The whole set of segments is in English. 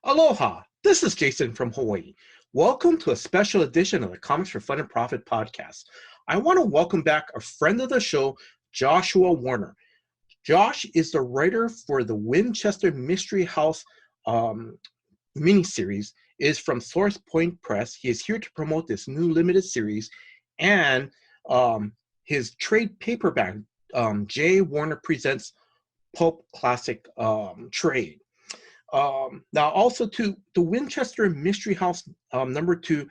Aloha, this is Jason from Hawaii. Welcome to a special edition of the Comics for Fun and Profit podcast. I want to welcome back a friend of the show, Joshua Werner. Josh is the writer for the Winchester Mystery House miniseries. It is from Source Point Press. He is here to promote this new limited series and his trade paperback, J. Werner Presents Pulp Classic trade. Now, also to the Winchester Mystery House #2.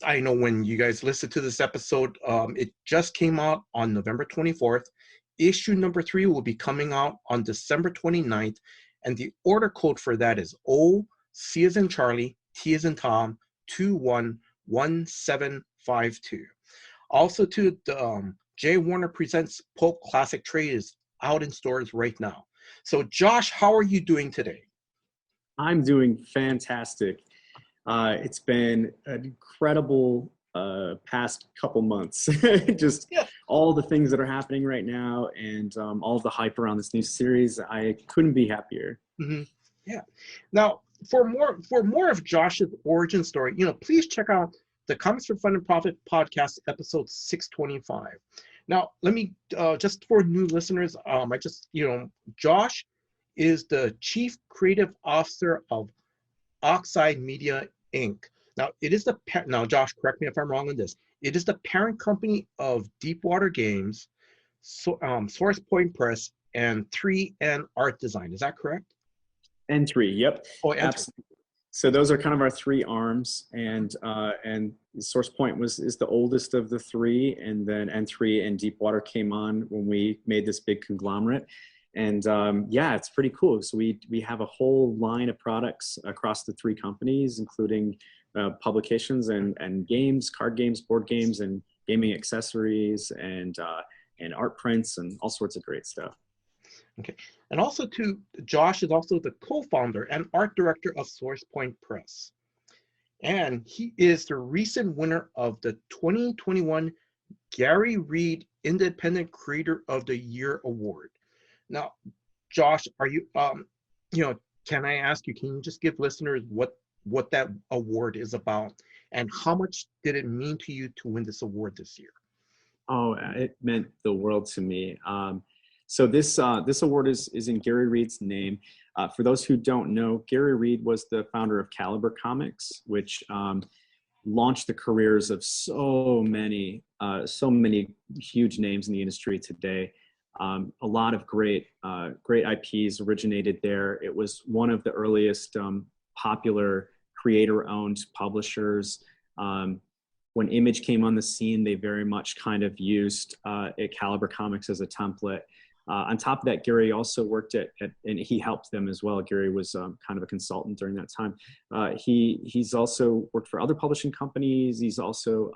I know when you guys listen to this episode, it just came out on November 24th. Issue #3 will be coming out on December 29th, and the order code for that is O, C as in Charlie, T as in Tom, 211752. Also to the J. Werner Presents Pulp Classic trade is out in stores right now. So Josh, how are you doing today? I'm doing fantastic. It's been an incredible past couple months. Just all the things that are happening right now and all the hype around this new series. I couldn't be happier. Mm-hmm. Yeah. Now, for more of Josh's origin story, please check out the Comics for Fun and Profit podcast, episode 625. Now, let me, just for new listeners, Josh is the Chief Creative Officer of Oxide Media, Inc. Now, now, Josh, correct me if I'm wrong on this. It is the parent company of Deepwater Games, Source Point Press, and 3N Art Design. Is that correct? N3, yep. Oh, absolutely. So those are kind of our three arms, and Source Point is the oldest of the three, and then N3 and Deepwater came on when we made this big conglomerate, and it's pretty cool. So we have a whole line of products across the three companies, including publications and games, card games, board games, and gaming accessories, and art prints, and all sorts of great stuff. Okay, and also Josh is also the co-founder and art director of Source Point Press. And he is the recent winner of the 2021 Gary Reed Independent Creator of the Year Award. Now, Josh, are you, can I ask you, can you just give listeners what that award is about and how much did it mean to you to win this award this year? Oh, it meant the world to me. So this award is in Gary Reed's name. For those who don't know, Gary Reed was the founder of Caliber Comics, which launched the careers of so many huge names in the industry today. A lot of great IPs originated there. It was one of the earliest popular creator-owned publishers. When Image came on the scene, they very much kind of used Caliber Comics as a template. On top of that, Gary also worked and he helped them as well. Gary was kind of a consultant during that time. He's also worked for other publishing companies. He's also,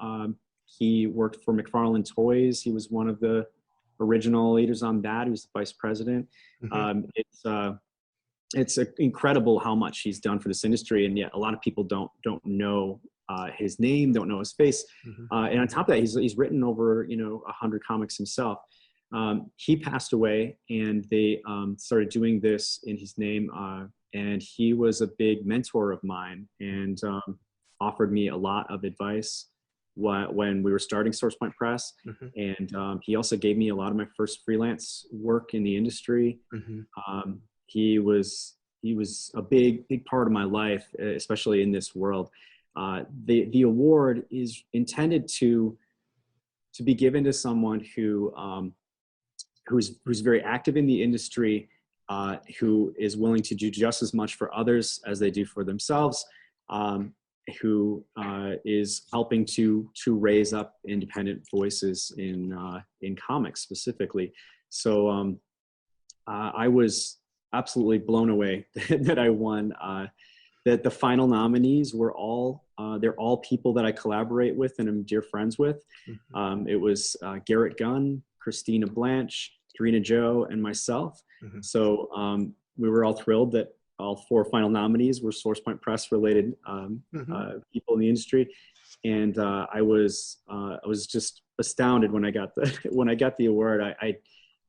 he worked for McFarlane Toys. He was one of the original leaders on that. He was the vice president. Mm-hmm. It's incredible how much he's done for this industry, and yet a lot of people don't know his name, don't know his face. Mm-hmm. And on top of that, he's written over 100 comics himself. He passed away, and they started doing this in his name, and he was a big mentor of mine and offered me a lot of advice when we were starting Source Point Press. Mm-hmm. And he also gave me a lot of my first freelance work in the industry. Mm-hmm. He was a big part of my life, especially in this world. The award is intended to be given to someone who's very active in the industry, who is willing to do just as much for others as they do for themselves, who is helping to raise up independent voices in comics specifically. So I was absolutely blown away that I won. That the final nominees were they're all people that I collaborate with and I'm dear friends with. Mm-hmm. It was Garrett Gunn, Christina Blanche, Karina Joe, and myself. Mm-hmm. So we were all thrilled that all four final nominees were Source Point Press related people in the industry, and I was just astounded when I got the award.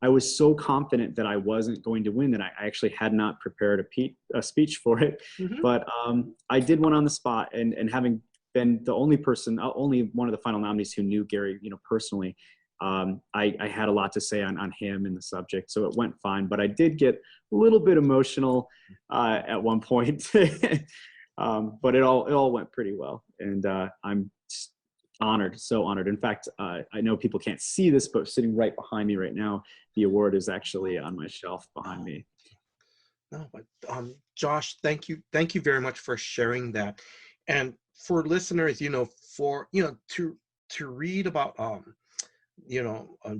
I was so confident that I wasn't going to win that I actually had not prepared a speech for it. Mm-hmm. But I did one on the spot, and having been the only person, only one of the final nominees who knew Gary, personally, I had a lot to say on him and the subject, so it went fine. But I did get a little bit emotional at one point, but it all went pretty well, and I'm honored, so honored. In fact, I know people can't see this, but sitting right behind me right now, the award is actually on my shelf behind me. No, but Josh, thank you very much for sharing that. And for listeners, to read about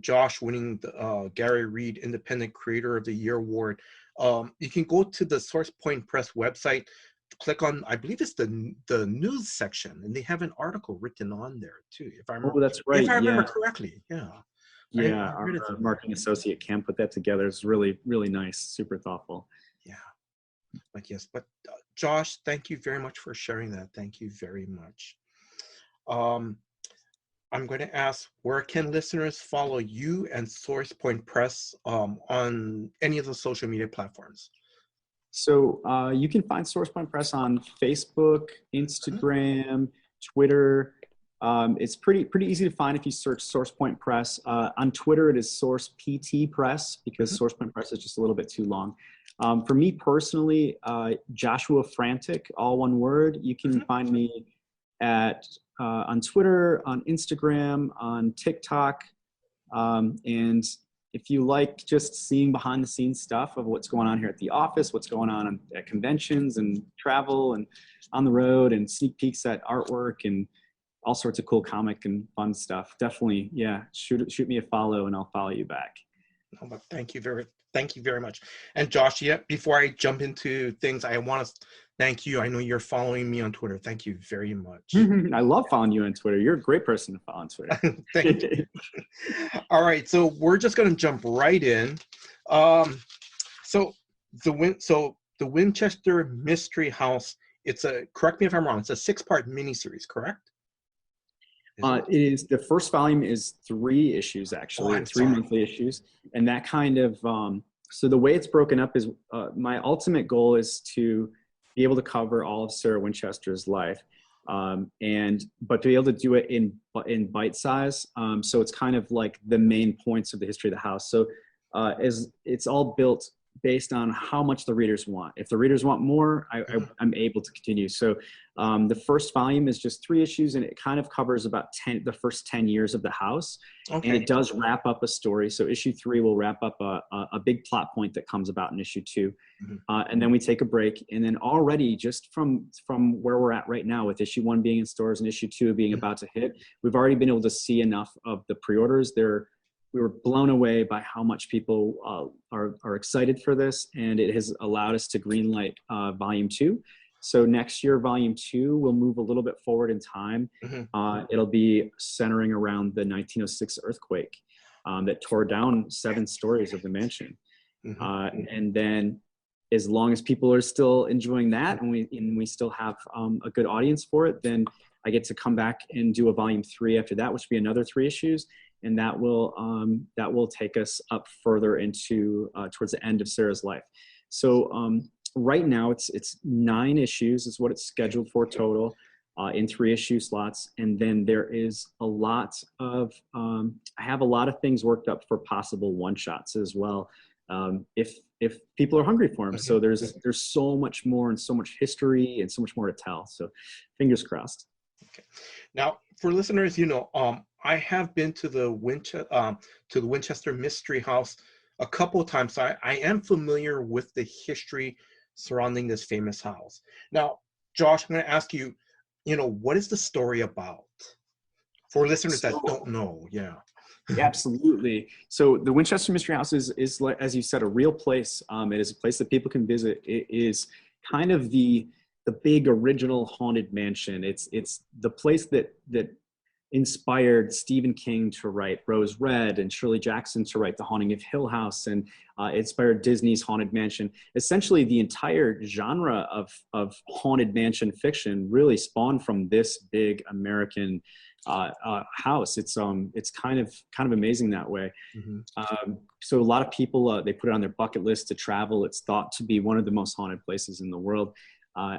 Josh winning the Gary Reed Independent Creator of the Year award, you can go to the SourcePoint Press website, click on, I believe it's the news section, and they have an article written on there too, if I remember. Oh, that's right. If I remember correctly, yeah. Yeah, our marketing associate Cam put that together. It's really, really nice, super thoughtful. Yeah, but yes, but Josh, thank you very much for sharing that. Thank you very much. I'm going to ask, where can listeners follow you and SourcePoint Press on any of the social media platforms? So you can find SourcePoint Press on Facebook, Instagram, Twitter. It's pretty easy to find if you search SourcePoint Press. On Twitter, it is SourcePT Press, because SourcePoint Press is just a little bit too long. For me personally, Joshua Frantic, all one word. You can find me on Twitter, on Instagram, on TikTok, and if you like just seeing behind the scenes stuff of what's going on here at the office, what's going on at conventions and travel and on the road, and sneak peeks at artwork and all sorts of cool comic and fun stuff, definitely, yeah, shoot me a follow and I'll follow you back. Oh, but thank you very much. And Josh, before I jump into things, I want to thank you. I know you're following me on Twitter. Thank you very much. I love following you on Twitter. You're a great person to follow on Twitter. Thank you. All right, so we're just going to jump right in. So the Winchester Mystery House, correct me if I'm wrong, it's a 6-part miniseries, correct? It is. The first volume is 3 issues, actually, 3 monthly issues. And that kind of, so the way it's broken up is, my ultimate goal is to be able to cover all of Sarah Winchester's life. But to be able to do it in bite size. So it's kind of like the main points of the history of the house. So as it's all built based on how much the readers want. If the readers want more, I'm able to continue. So the first volume is just 3 issues, and it kind of covers about the first 10 years of the house. Okay. And it does wrap up a story. So issue 3 will wrap up a big plot point that comes about in issue 2. And then we take a break. And then already, just from where we're at right now, with issue 1 being in stores and issue 2 being about to hit, we've already been able to see enough of the pre-orders. We were blown away by how much people are excited for this, and it has allowed us to greenlight volume 2. So next year, volume 2 will move a little bit forward in time. It'll be centering around the 1906 earthquake that tore down 7 stories of the mansion. And then, as long as people are still enjoying that, and we still have a good audience for it, then I get to come back and do a volume 3 after that, which will be another 3 issues. And that will take us up further into towards the end of Sarah's life. So right now it's 9 issues is what it's scheduled for total, in 3 issue slots. And then there is a lot of I have a lot of things worked up for possible one-shots as well, if people are hungry for them. So there's so much more and so much history and so much more to tell. So fingers crossed. Okay. Now, for listeners, I have been to the Winchester Mystery House a couple of times, so I am familiar with the history surrounding this famous house. Now, Josh, I'm going to ask you, what is the story about? For listeners that don't know, yeah. Absolutely. So the Winchester Mystery House is, as you said, a real place. It is a place that people can visit. It is kind of the big original haunted mansion. It's the place that inspired Stephen King to write Rose Red and Shirley Jackson to write The Haunting of Hill House, and inspired Disney's Haunted Mansion. Essentially, the entire genre of haunted mansion fiction really spawned from this big American house. It's kind of amazing that way. So a lot of people, they put it on their bucket list to travel. It's thought to be one of the most haunted places in the world.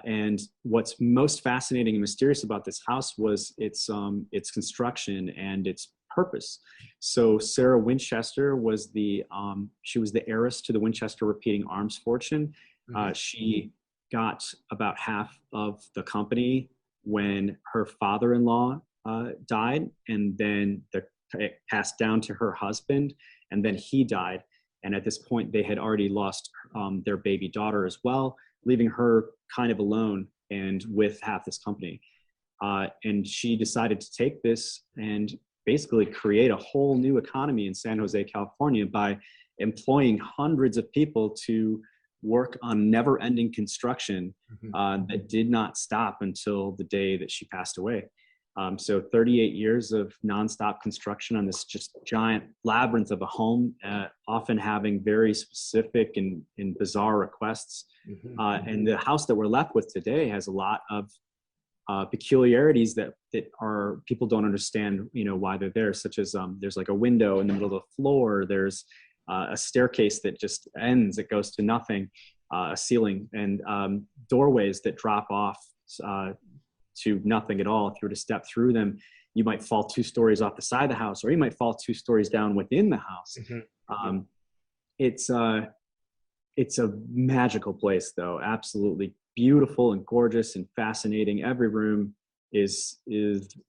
And what's most fascinating and mysterious about this house was its construction and its purpose. So Sarah Winchester was she was the heiress to the Winchester Repeating Arms fortune. She got about half of the company when her father-in-law died, and then it passed down to her husband, and then he died. And at this point, they had already lost their baby daughter as well, leaving her kind of alone and with half this company. And she decided to take this and basically create a whole new economy in San Jose, California, by employing hundreds of people to work on never-ending construction that did not stop until the day that she passed away. So 38 years of nonstop construction on this just giant labyrinth of a home, often having very specific and bizarre requests. And the house that we're left with today has a lot of peculiarities that are, people don't understand, why they're there, such as there's like a window in the middle of the floor. There's a staircase that just ends, it goes to nothing, a ceiling, and doorways that drop off to nothing at all. If you were to step through them, you might fall 2 stories off the side of the house, or you might fall 2 stories down within the house. It's a magical place, though. Absolutely beautiful and gorgeous and fascinating. Every room is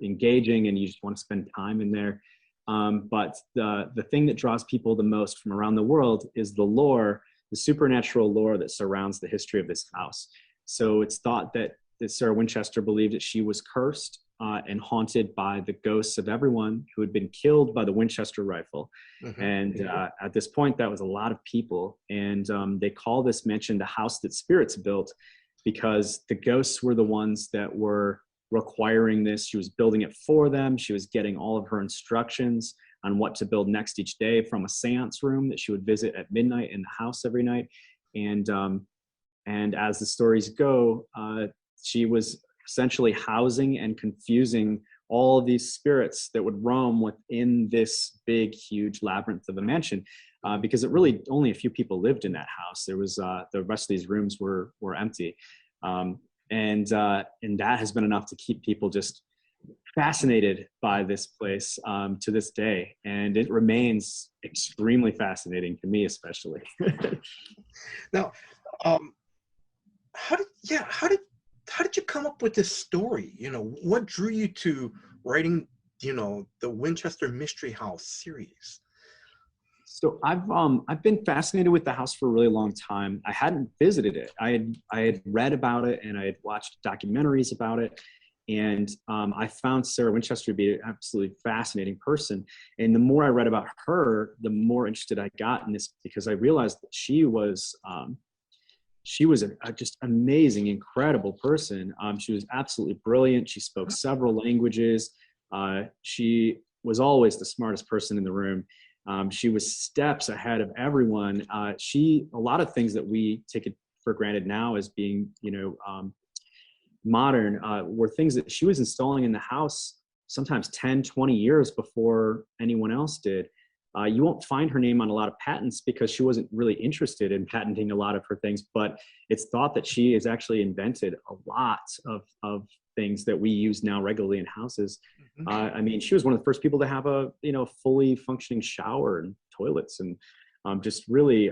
engaging, and you just want to spend time in there. But the thing that draws people the most from around the world is the lore, the supernatural lore that surrounds the history of this house. So it's thought that Sarah Winchester believed that she was cursed and haunted by the ghosts of everyone who had been killed by the Winchester rifle. And at this point, that was a lot of people. And they call this mansion the house that spirits built, because the ghosts were the ones that were requiring this. She was building it for them. She was getting all of her instructions on what to build next each day from a seance room that she would visit at midnight in the house every night. And as the stories go, she was essentially housing and confusing all of these spirits that would roam within this big, huge labyrinth of a mansion, because it really only a few people lived in that house. There was the rest of these rooms were empty, and that has been enough to keep people just fascinated by this place to this day, and it remains extremely fascinating to me, especially. Now, how did you come up with this story? What drew you to writing, the Winchester Mystery House series? So I've been fascinated with the house for a really long time. I hadn't visited it. I had read about it, and I had watched documentaries about it. And I found Sarah Winchester to be an absolutely fascinating person. And the more I read about her, the more interested I got in this, because I realized that she was a just amazing, incredible person. She was absolutely brilliant. She spoke several languages. She was always the smartest person in the room. She was steps ahead of everyone. A lot of things that we take it for granted now as being, modern, were things that she was installing in the house sometimes 10, 20 years before anyone else did. You won't find her name on a lot of patents because she wasn't really interested in patenting a lot of her things, but it's thought that she has actually invented a lot of things that we use now regularly in houses. I mean, she was one of the first people to have a fully functioning shower and toilets, and just really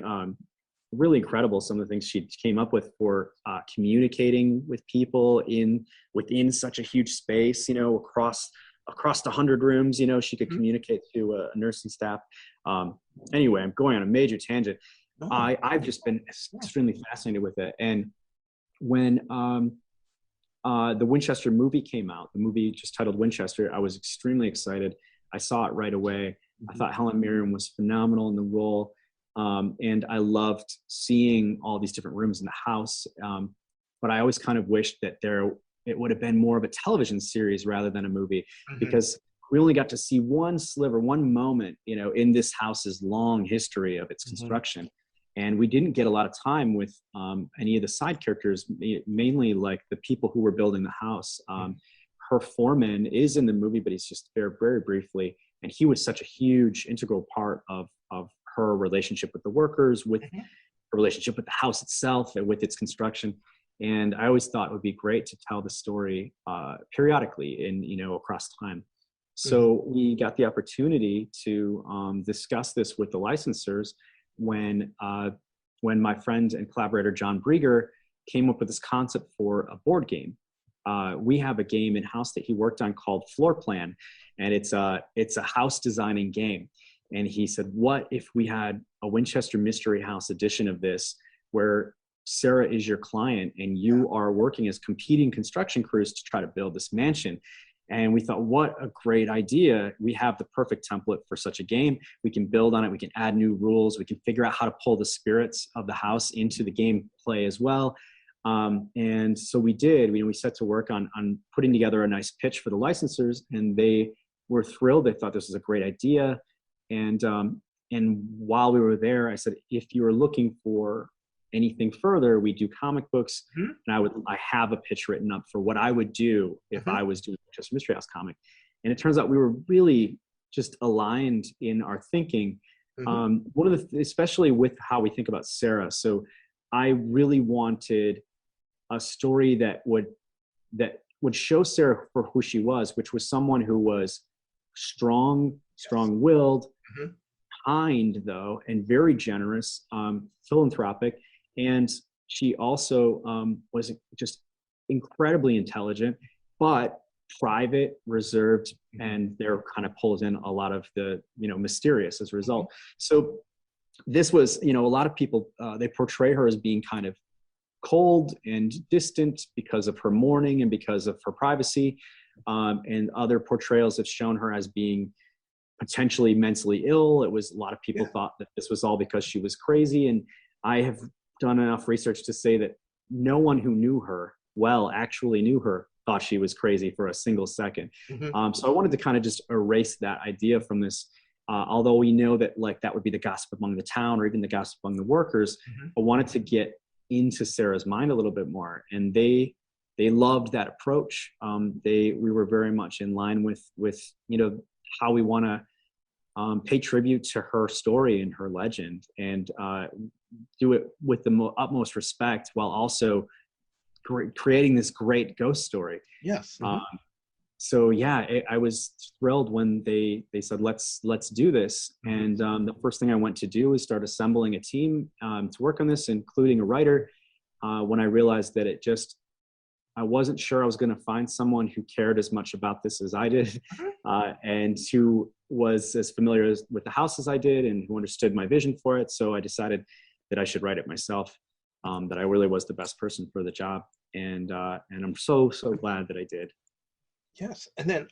incredible some of the things she came up with for communicating with people within such a huge space, across the 100 rooms. She could communicate to a nursing staff. Anyway, I'm going on a major tangent. I've just been extremely fascinated with it. And when the Winchester movie came out, the movie just titled Winchester, I was extremely excited. I saw it right away. I thought Helen Mirren was phenomenal in the role. And I loved seeing all these different rooms in the house. But I always kind of wished that it would have been more of a television series rather than a movie, because we only got to see one sliver, one moment, you know, in this house's long history of its construction. And we didn't get a lot of time with any of the side characters, mainly like the people who were building the house. Her foreman is in the movie, but he's just there very briefly. And he was such a huge integral part of her relationship with the workers, with her relationship with the house itself and with its construction. And I always thought it would be great to tell the story periodically in, you know, across time. So we got the opportunity to discuss this with the licensors when my friend and collaborator John Brieger came up with this concept for a board game. We have a game in-house that he worked on called Floor Plan, and it's a house designing game. And he said, what if we had a Winchester Mystery House edition of this, where Sarah is your client and you are working as competing construction crews to try to build this mansion? And we thought, what a great idea. We have the perfect template for such a game. We can build on it. We can add new rules. We can figure out how to pull the spirits of the house into the gameplay as well. And so we did. We set to work on putting together a nice pitch for the licensors, and they were thrilled. They thought this was a great idea. And while we were there, I said, if you are looking for anything further, we do comic books, and I have a pitch written up for what I would do if I was doing just a Mystery House comic. And it turns out we were really just aligned in our thinking. One of the, especially with how we think about Sarah. So I really wanted a story that would show Sarah for who she was, which was someone who was strong-willed, kind though, and very generous, philanthropic. And she also was just incredibly intelligent, but private, reserved, and there kind of pulls in a lot of the, you know, mysterious as a result. So this was, you know, a lot of people, they portray her as being kind of cold and distant because of her mourning and because of her privacy. And other portrayals have shown her as being potentially mentally ill. It was, a lot of people thought that this was all because she was crazy. And I have done enough research to say that no one who knew her well, actually knew her, thought she was crazy for a single second. So I wanted to kind of just erase that idea from this. Although we know that like that would be the gossip among the town or even the gossip among the workers, I wanted to get into Sarah's mind a little bit more. And they loved that approach. We were very much in line with, you know, how we want to pay tribute to her story and her legend, and do it with the utmost respect while also creating this great ghost story. Yes. So yeah, I was thrilled when they said, let's do this. And the first thing I went to do is start assembling a team to work on this, including a writer. When I realized that I wasn't sure I was going to find someone who cared as much about this as I did, and who was as familiar with the house as I did, and who understood my vision for it. So I decided that I should write it myself, that I really was the best person for the job. And I'm so glad that I did. Yes. And then,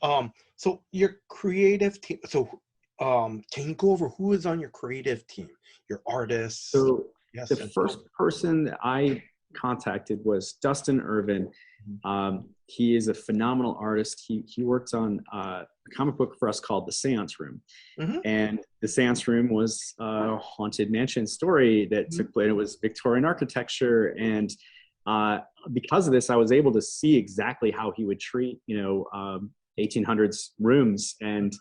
so your creative team, so can you go over who is on your creative team, your artists? So yes, the first person that I contacted was Dustin Irvin. He is a phenomenal artist. He worked on a comic book for us called The Seance Room. And The Seance Room was a haunted mansion story that took place. It was Victorian architecture. And because of this, I was able to see exactly how he would treat, 1800s rooms. And,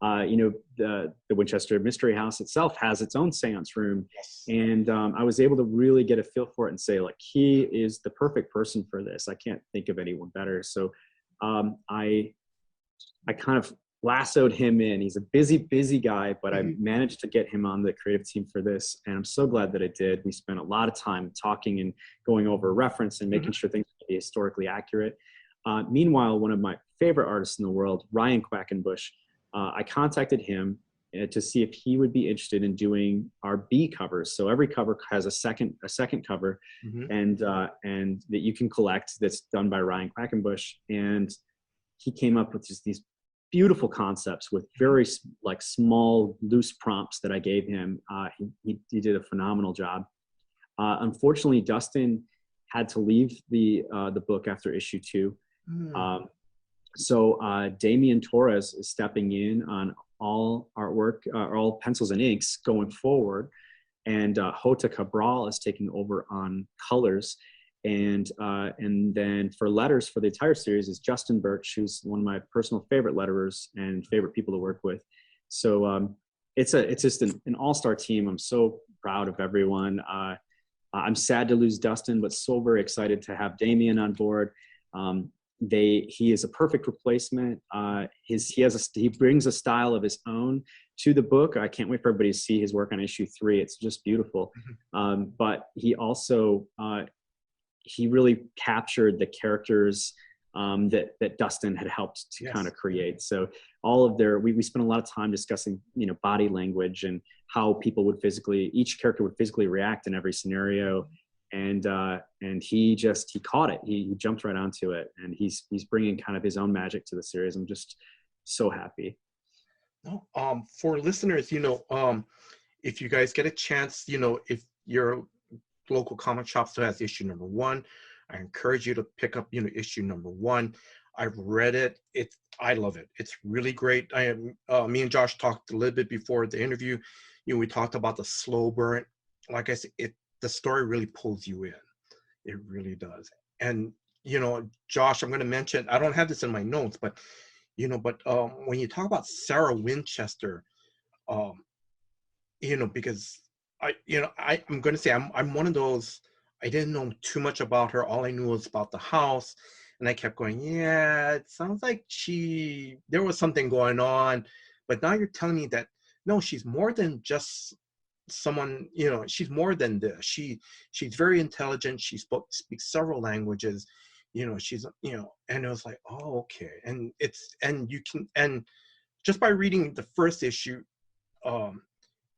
the Winchester Mystery House itself has its own seance room. And I was able to really get a feel for it and say, like, he is the perfect person for this. I can't think of anyone better. So I kind of lassoed him in. He's a busy guy, but I managed to get him on the creative team for this. And I'm so glad that I did. We spent a lot of time talking and going over reference and making sure things would be historically accurate. Meanwhile, one of my favorite artists in the world, Ryan Quackenbush, I contacted him to see if he would be interested in doing our B covers. So every cover has a second cover, and that you can collect, that's done by Ryan Quackenbush. And he came up with just these beautiful concepts with very like small loose prompts that I gave him. He did a phenomenal job. Unfortunately, Dustin had to leave the book after issue 2. So Damian Torres is stepping in on all artwork, all pencils and inks going forward, and Jota Cabral is taking over on colors. And then for letters for the entire series is Justin Birch, who's one of my personal favorite letterers and favorite people to work with. So it's just an all-star team. I'm so proud of everyone. I'm sad to lose Dustin, but so very excited to have Damian on board. He is a perfect replacement. He brings a style of his own to the book. I can't wait for everybody to see his work on issue 3. It's just beautiful. But he also he really captured the characters that Dustin had helped to kind of create. So all of we spent a lot of time discussing, body language and how people would each character would physically react in every scenario. And he caught it. He jumped right onto it, and he's bringing kind of his own magic to the series. I'm just so happy. No, for listeners, if you guys get a chance, if your local comic shop still has issue number 1, I encourage you to pick up, issue number 1. I've read it. I love it. It's really great. Me and Josh talked a little bit before the interview. We talked about the slow burn. Like I said, the story really pulls you in. It really does. And, Josh, I'm going to mention, I don't have this in my notes, but, when you talk about Sarah Winchester, because I'm going to say I'm one of those, I didn't know too much about her. All I knew was about the house. And I kept going, yeah, it sounds like there was something going on. But now you're telling me that, no, she's more than just someone, she's more than this. She's very intelligent. She speaks several languages. She's, and it was like, oh, okay. And just by reading the first issue,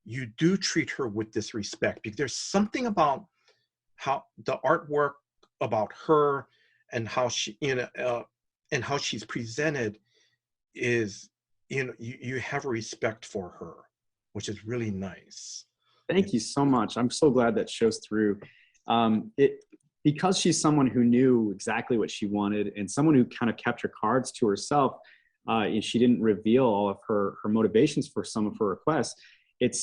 you do treat her with this respect, because there's something about how the artwork about her and how she, and how she's presented is, you have a respect for her, which is really nice. Thank you so much. I'm so glad that shows through. Because she's someone who knew exactly what she wanted, and someone who kind of kept her cards to herself, and she didn't reveal all of her motivations for some of her requests. It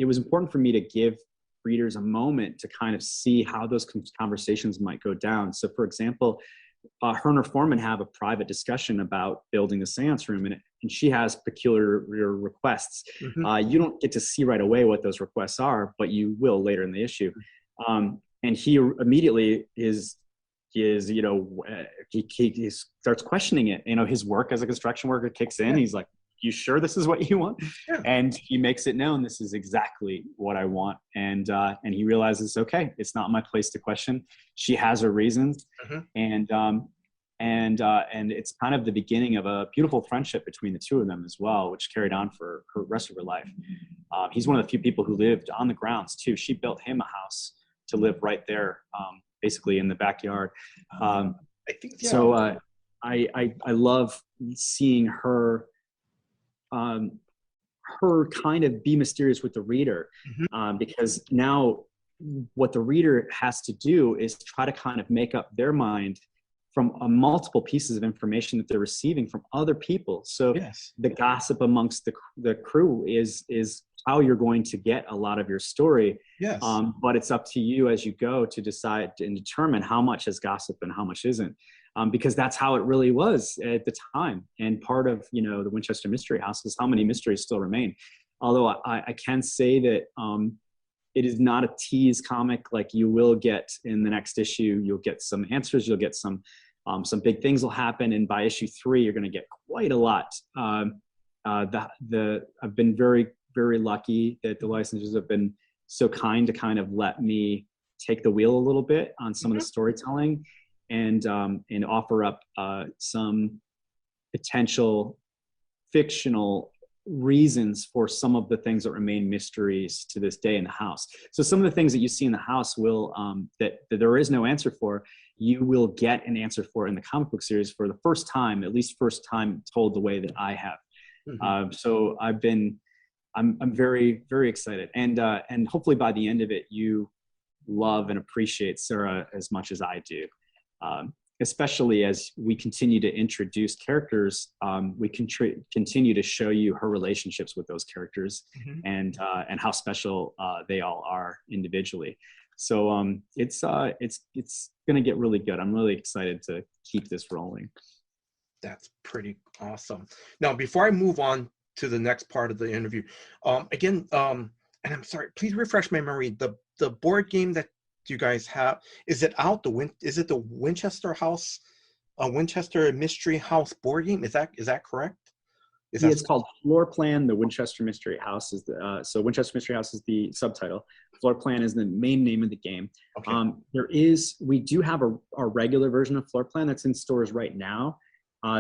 was important for me to give readers a moment to kind of see how those conversations might go down. So, for example, her and her foreman have a private discussion about building the seance room, and she has peculiar requests. You don't get to see right away what those requests are, but you will later in the issue. And he immediately he starts questioning it. His work as a construction worker kicks in. He's like, you sure this is what you want? Yeah. And he makes it known, this is exactly what I want. And he realizes, okay, it's not my place to question. She has her reasons. And it's kind of the beginning of a beautiful friendship between the two of them as well, which carried on for her rest of her life. He's one of the few people who lived on the grounds too. She built him a house to live right there, basically in the backyard. I think, yeah. So I love seeing her kind of be mysterious with the reader, because now what the reader has to do is try to kind of make up their mind from multiple pieces of information that they're receiving from other people. So the gossip amongst the crew is how you're going to get a lot of your story. But it's up to you as you go to decide and determine how much is gossip and how much isn't. Because that's how it really was at the time. And part of, the Winchester Mystery House is how many mysteries still remain. Although I can say that it is not a tease comic. Like, you will get in the next issue, you'll get some answers, you'll get some big things will happen. And by issue 3, you're going to get quite a lot. I've been very, very lucky that the licensors have been so kind to kind of let me take the wheel a little bit on some of the storytelling, and offer up some potential fictional reasons for some of the things that remain mysteries to this day in the house. So some of the things that you see in the house will that there is no answer for, you will get an answer for in the comic book series for the first time, at least first time told the way that I have. So I'm very, very excited, and hopefully by the end of it, you love and appreciate Sarah as much as I do. especially as we continue to introduce characters, we can continue to show you her relationships with those characters, Mhm. and how special they all are individually. So it's going to get really good. I'm really excited to keep this rolling. That's pretty awesome. Now, before I move on to the next part of the interview, again, and I'm sorry, please refresh my memory. The board game that you guys have, is it out? Is it the Winchester House, Winchester Mystery House board game? Is that correct? Is Yeah, that it's called Floor Plan. The Winchester Mystery House is the so Winchester Mystery House is the subtitle. Floor Plan is the main name of the game. okay? We do have a regular version of Floor Plan that's in stores right now.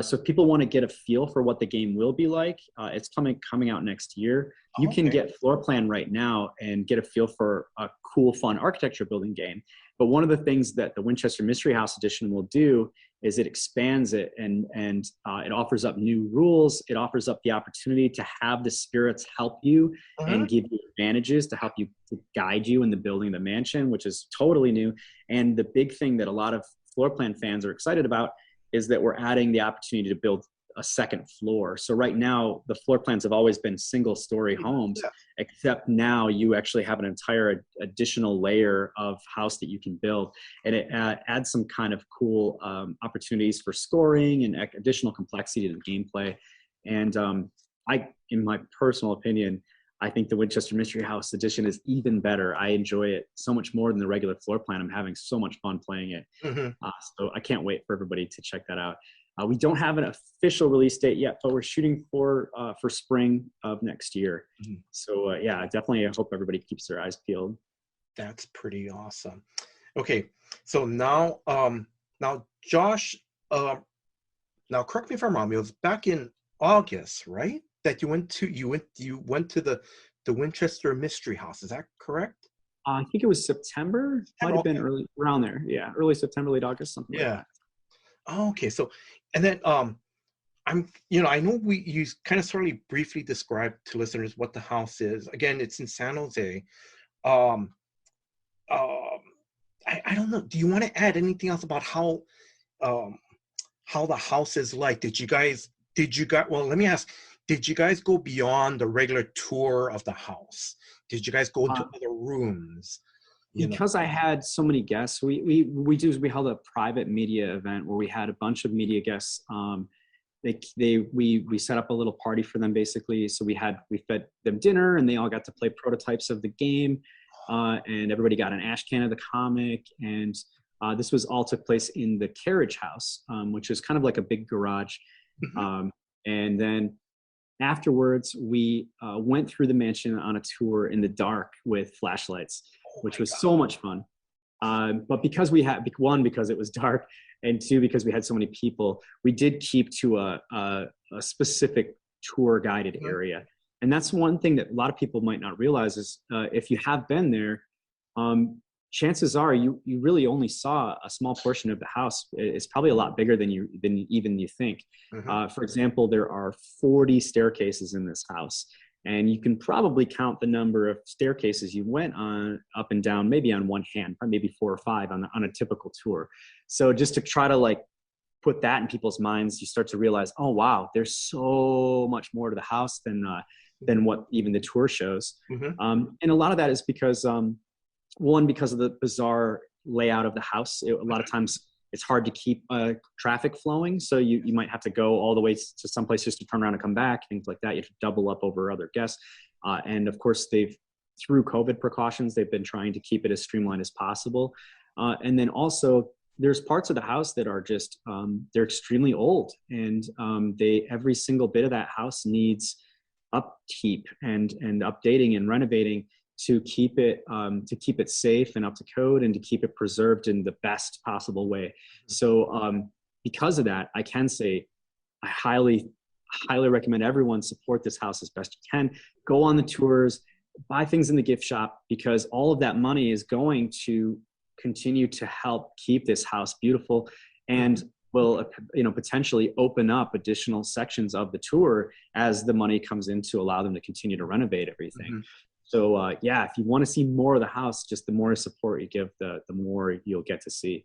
So if people want to get a feel for what the game will be like, it's coming out next year. You can get Floor Plan right now and get a feel for a cool, fun architecture building game. But one of the things that the Winchester Mystery House edition will do is it expands it, and it offers up new rules. It offers up the opportunity to have the spirits help you and give you advantages to help you, to guide you in the building of the mansion, which is totally new. And the big thing that a lot of Floor Plan fans are excited about is that we're adding the opportunity to build a second floor. So right now, the floor plans have always been single-story homes, except now you actually have an entire additional layer of house that you can build. And it adds some kind of cool opportunities for scoring and additional complexity to the gameplay. And in my personal opinion, I think the Winchester Mystery House edition is even better. I enjoy it so much more than the regular floor plan. I'm having so much fun playing it. So I can't wait for everybody to check that out. We don't have an official release date yet, but we're shooting for spring of next year. So yeah, definitely I hope everybody keeps their eyes peeled. That's pretty awesome. Okay, so now Josh, now correct me if I'm wrong, it was back in August, right? That you went to the Winchester Mystery House. Is that correct? I think it was September. Might have been early around there. Yeah, early September, late August, something like that. Oh, okay. So, and then I know you kind of sort of briefly described to listeners what the house is. Again, it's in San Jose. Um, I don't know. Do you want to add anything else about how the house is like? Did you guys? Well, let me ask. Did you guys go beyond the regular tour of the house? Did you guys go into other rooms? Because I had so many guests, we held a private media event where we had a bunch of media guests. We set up a little party for them basically. So we fed them dinner, and they all got to play prototypes of the game, and everybody got an ash can of the comic. And this took place in the carriage house, which is kind of like a big garage. And then afterwards, we went through the mansion on a tour in the dark with flashlights, which was so much fun. But because because it was dark, and two, because we had so many people, we did keep to a specific tour guided area. And that's one thing that a lot of people might not realize is if you have been there, chances are you really only saw a small portion of the house. It's probably a lot bigger than even you think. For example, there are 40 staircases in this house, and you can probably count the number of staircases you went on up and down, maybe on one hand, maybe 4 or 5 on a typical tour. So just to try to put that in people's minds, you start to realize, oh wow, there's so much more to the house than what even the tour shows. And a lot of that is because because of the bizarre layout of the house. A lot of times it's hard to keep traffic flowing. So you might have to go all the way to some place just to turn around and come back, things like that. You have to double up over other guests. And of course, through COVID precautions, they've been trying to keep it as streamlined as possible. And then also, there's parts of the house that are just, they're extremely old. And every single bit of that house needs upkeep and updating and renovating to keep it safe and up to code, and to keep it preserved in the best possible way. So because of that, I can say I highly recommend everyone support this house as best you can. Go on the tours, buy things in the gift shop, because all of that money is going to continue to help keep this house beautiful, and will potentially open up additional sections of the tour as the money comes in to allow them to continue to renovate everything. So if you want to see more of the house, just the more support you give, the more you'll get to see.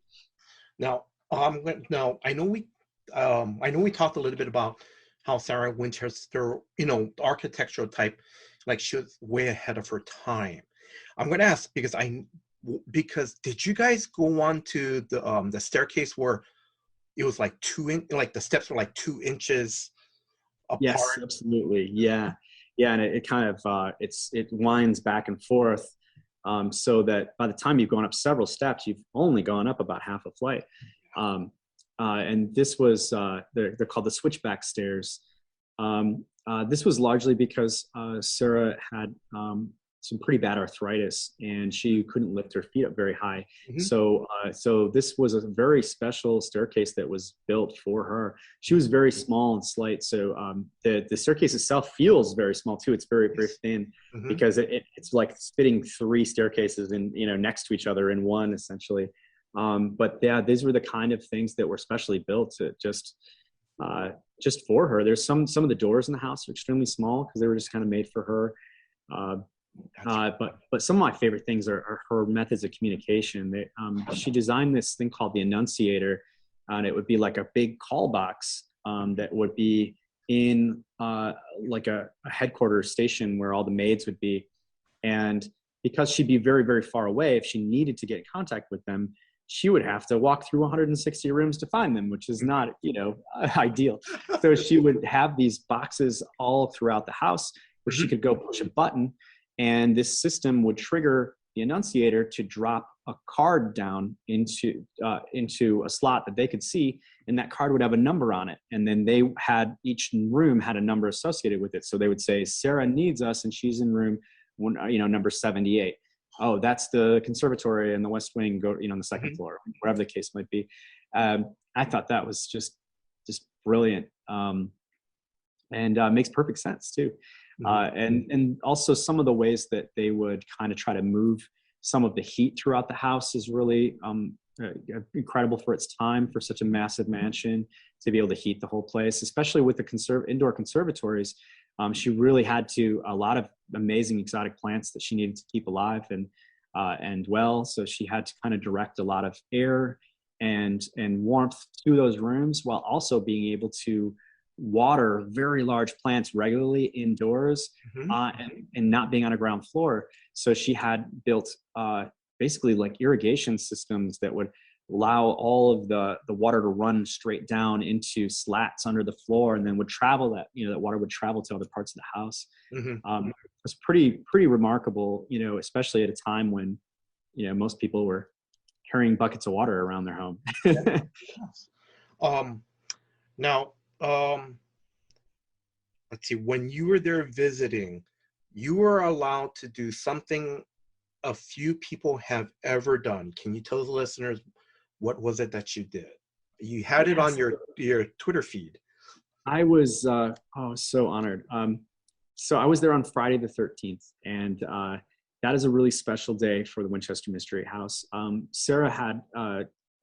Now, Now I know we talked a little bit about how Sarah Winchester, the architectural type, like she was way ahead of her time. I'm going to ask because did you guys go on to the staircase where it was like like the steps were like 2 inches Yes, apart? absolutely. Yeah. Yeah. And it kind of, it winds back and forth. So that by the time you've gone up several steps, you've only gone up about half a flight. And this was, they're called the switchback stairs. This was largely because Sarah had some pretty bad arthritis, and she couldn't lift her feet up very high. Mhm. So this was a very special staircase that was built for her. She was very small and slight, so the staircase itself feels very small too. It's very, very thin, Mhm. because it's like fitting 3 staircases in, next to each other in one, essentially. But yeah, these were the kind of things that were specially built to just for her. There's some of the doors in the house are extremely small because they were just kind of made for her. Uh, but some of my favorite things are her methods of communication. She designed this thing called the Annunciator, and it would be like a big call box that would be in like a headquarters station where all the maids would be. And because she'd be very, very far away, if she needed to get in contact with them, she would have to walk through 160 rooms to find them, which is not, ideal. So she would have these boxes all throughout the house where she Mhm. could go push a button, and this system would trigger the Annunciator to drop a card down into a slot that they could see, and that card would have a number on it. And then each room had a number associated with it. So they would say, Sarah needs us, and she's in room number 78. Oh, that's the conservatory and the West Wing, on the second Mhm. floor, wherever the case might be. I thought that was just brilliant, and makes perfect sense too. Mhm. And also some of the ways that they would kind of try to move some of the heat throughout the house is really incredible for its time, for such a massive mansion to be able to heat the whole place, especially with the indoor conservatories. She really had a lot of amazing exotic plants that she needed to keep alive and well. So she had to kind of direct a lot of air and warmth to those rooms, while also being able to water very large plants regularly indoors, Mhm. and not being on a ground floor. So she had built basically like irrigation systems that would allow all of the water to run straight down into slats under the floor, and then would travel that water would travel to other parts of the house. Mhm. It was pretty remarkable, especially at a time when most people were carrying buckets of water around their home. Yes. Um, Now, let's see, when you were there visiting, you were allowed to do something a few people have ever done. Can you tell the listeners what was it that you did? You had it on Yes, your Twitter feed. I was so honored. So I was there on Friday the 13th, and that is a really special day for the Winchester Mystery House. Sarah had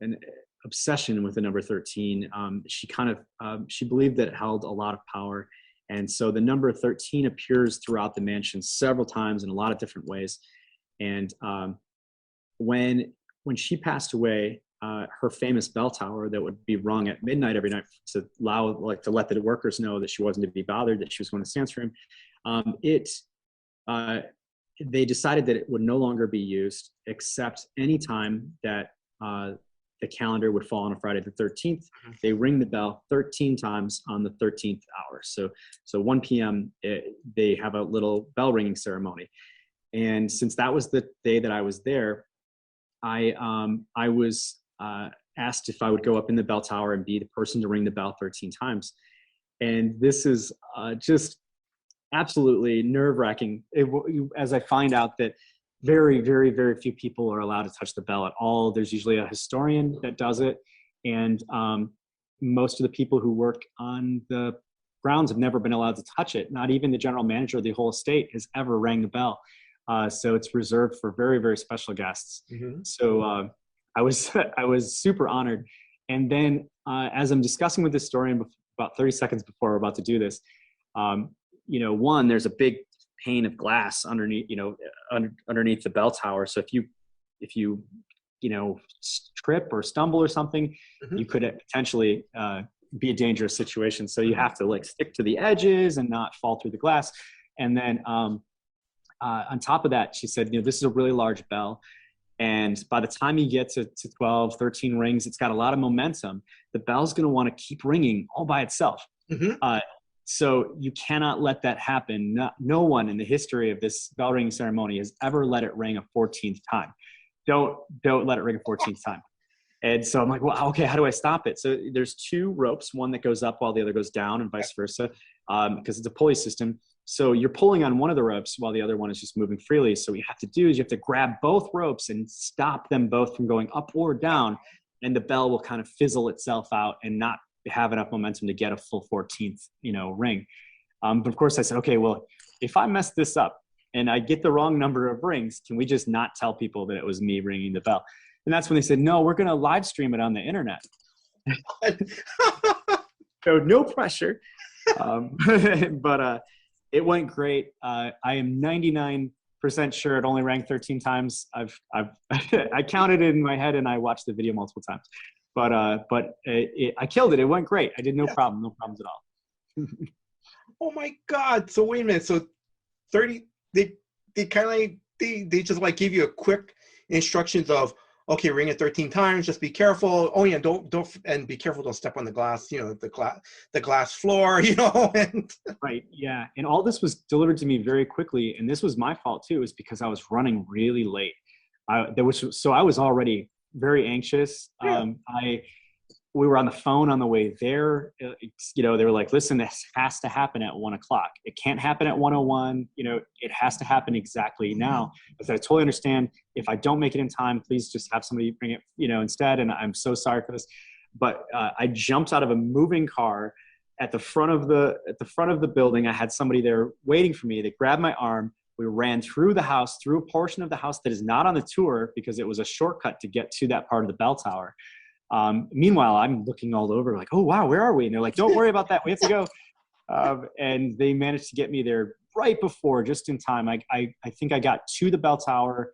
an obsession with the number 13. She believed that it held a lot of power, and so the number 13 appears throughout the mansion several times in a lot of different ways. And when she passed away, her famous bell tower that would be rung at midnight every night to let the workers know that she wasn't to be bothered, that she was going to seance room. Uh, they decided that it would no longer be used except any time that the calendar would fall on a Friday the 13th. They ring the bell 13 times on the 13th hour. So 1 p.m. They have a little bell ringing ceremony. And since that was the day that I was there, I was asked if I would go up in the bell tower and be the person to ring the bell 13 times. And this is just absolutely nerve-wracking, as I find out that very, very, very few people are allowed to touch the bell at all. There's usually a historian that does it, and most of the people who work on the grounds have never been allowed to touch it. Not even the general manager of the whole estate has ever rang the bell. So it's reserved for very, very special guests. Mhm. So I was I was super honored. And then as I'm discussing with the historian about 30 seconds before we're about to do this, one, there's a big pane of glass underneath, underneath the bell tower. So if you trip or stumble or something, you could potentially be a dangerous situation. So you have to like stick to the edges and not fall through the glass. And then on top of that, she said, this is a really large bell. And by the time you get to 12, 13 rings, it's got a lot of momentum. The bell's going to want to keep ringing all by itself. So you cannot let that happen. No one in the history of this bell ringing ceremony has ever let it ring a 14th time. Don't let it ring a 14th time. And so I'm like, well, okay, how do I stop it? So there's 2 ropes, one that goes up while the other goes down and vice versa, because it's a pulley system. So you're pulling on one of the ropes while the other one is just moving freely. So what you have to do is you have to grab both ropes and stop them both from going up or down, and the bell will kind of fizzle itself out and not have enough momentum to get a full 14th, ring. But of course I said, okay, well, if I mess this up and I get the wrong number of rings, can we just not tell people that it was me ringing the bell? And that's when they said, no, we're going to live stream it on the internet. So no pressure. But it went great. I am 99% sure it only rang 13 times. I counted it in my head and I watched the video multiple times. But I killed it. It went great. I did no problems at all. Oh my God. So wait a minute. So 30, they kind of like, they just like give you a quick instructions of, okay, ring it 13 times, just be careful. Oh yeah, don't and be careful, don't step on the glass, the glass floor, and Right. Yeah. And all this was delivered to me very quickly. And this was my fault too, is because I was running really late. So I was already very anxious. Yeah. We were on the phone on the way there. They were like, listen, this has to happen at 1:00. It can't happen at 1:01. It has to happen exactly now. I said, I totally understand. If I don't make it in time, please just have somebody bring it, instead. And I'm so sorry for this. But I jumped out of a moving car at the front of the building. I had somebody there waiting for me. They grabbed my arm. We ran through the house, through a portion of the house that is not on the tour because it was a shortcut to get to that part of the bell tower. Meanwhile, I'm looking all over like, oh, wow, where are we? And they're like, don't worry about that. We have to go. And they managed to get me there right before, just in time. I think I got to the bell tower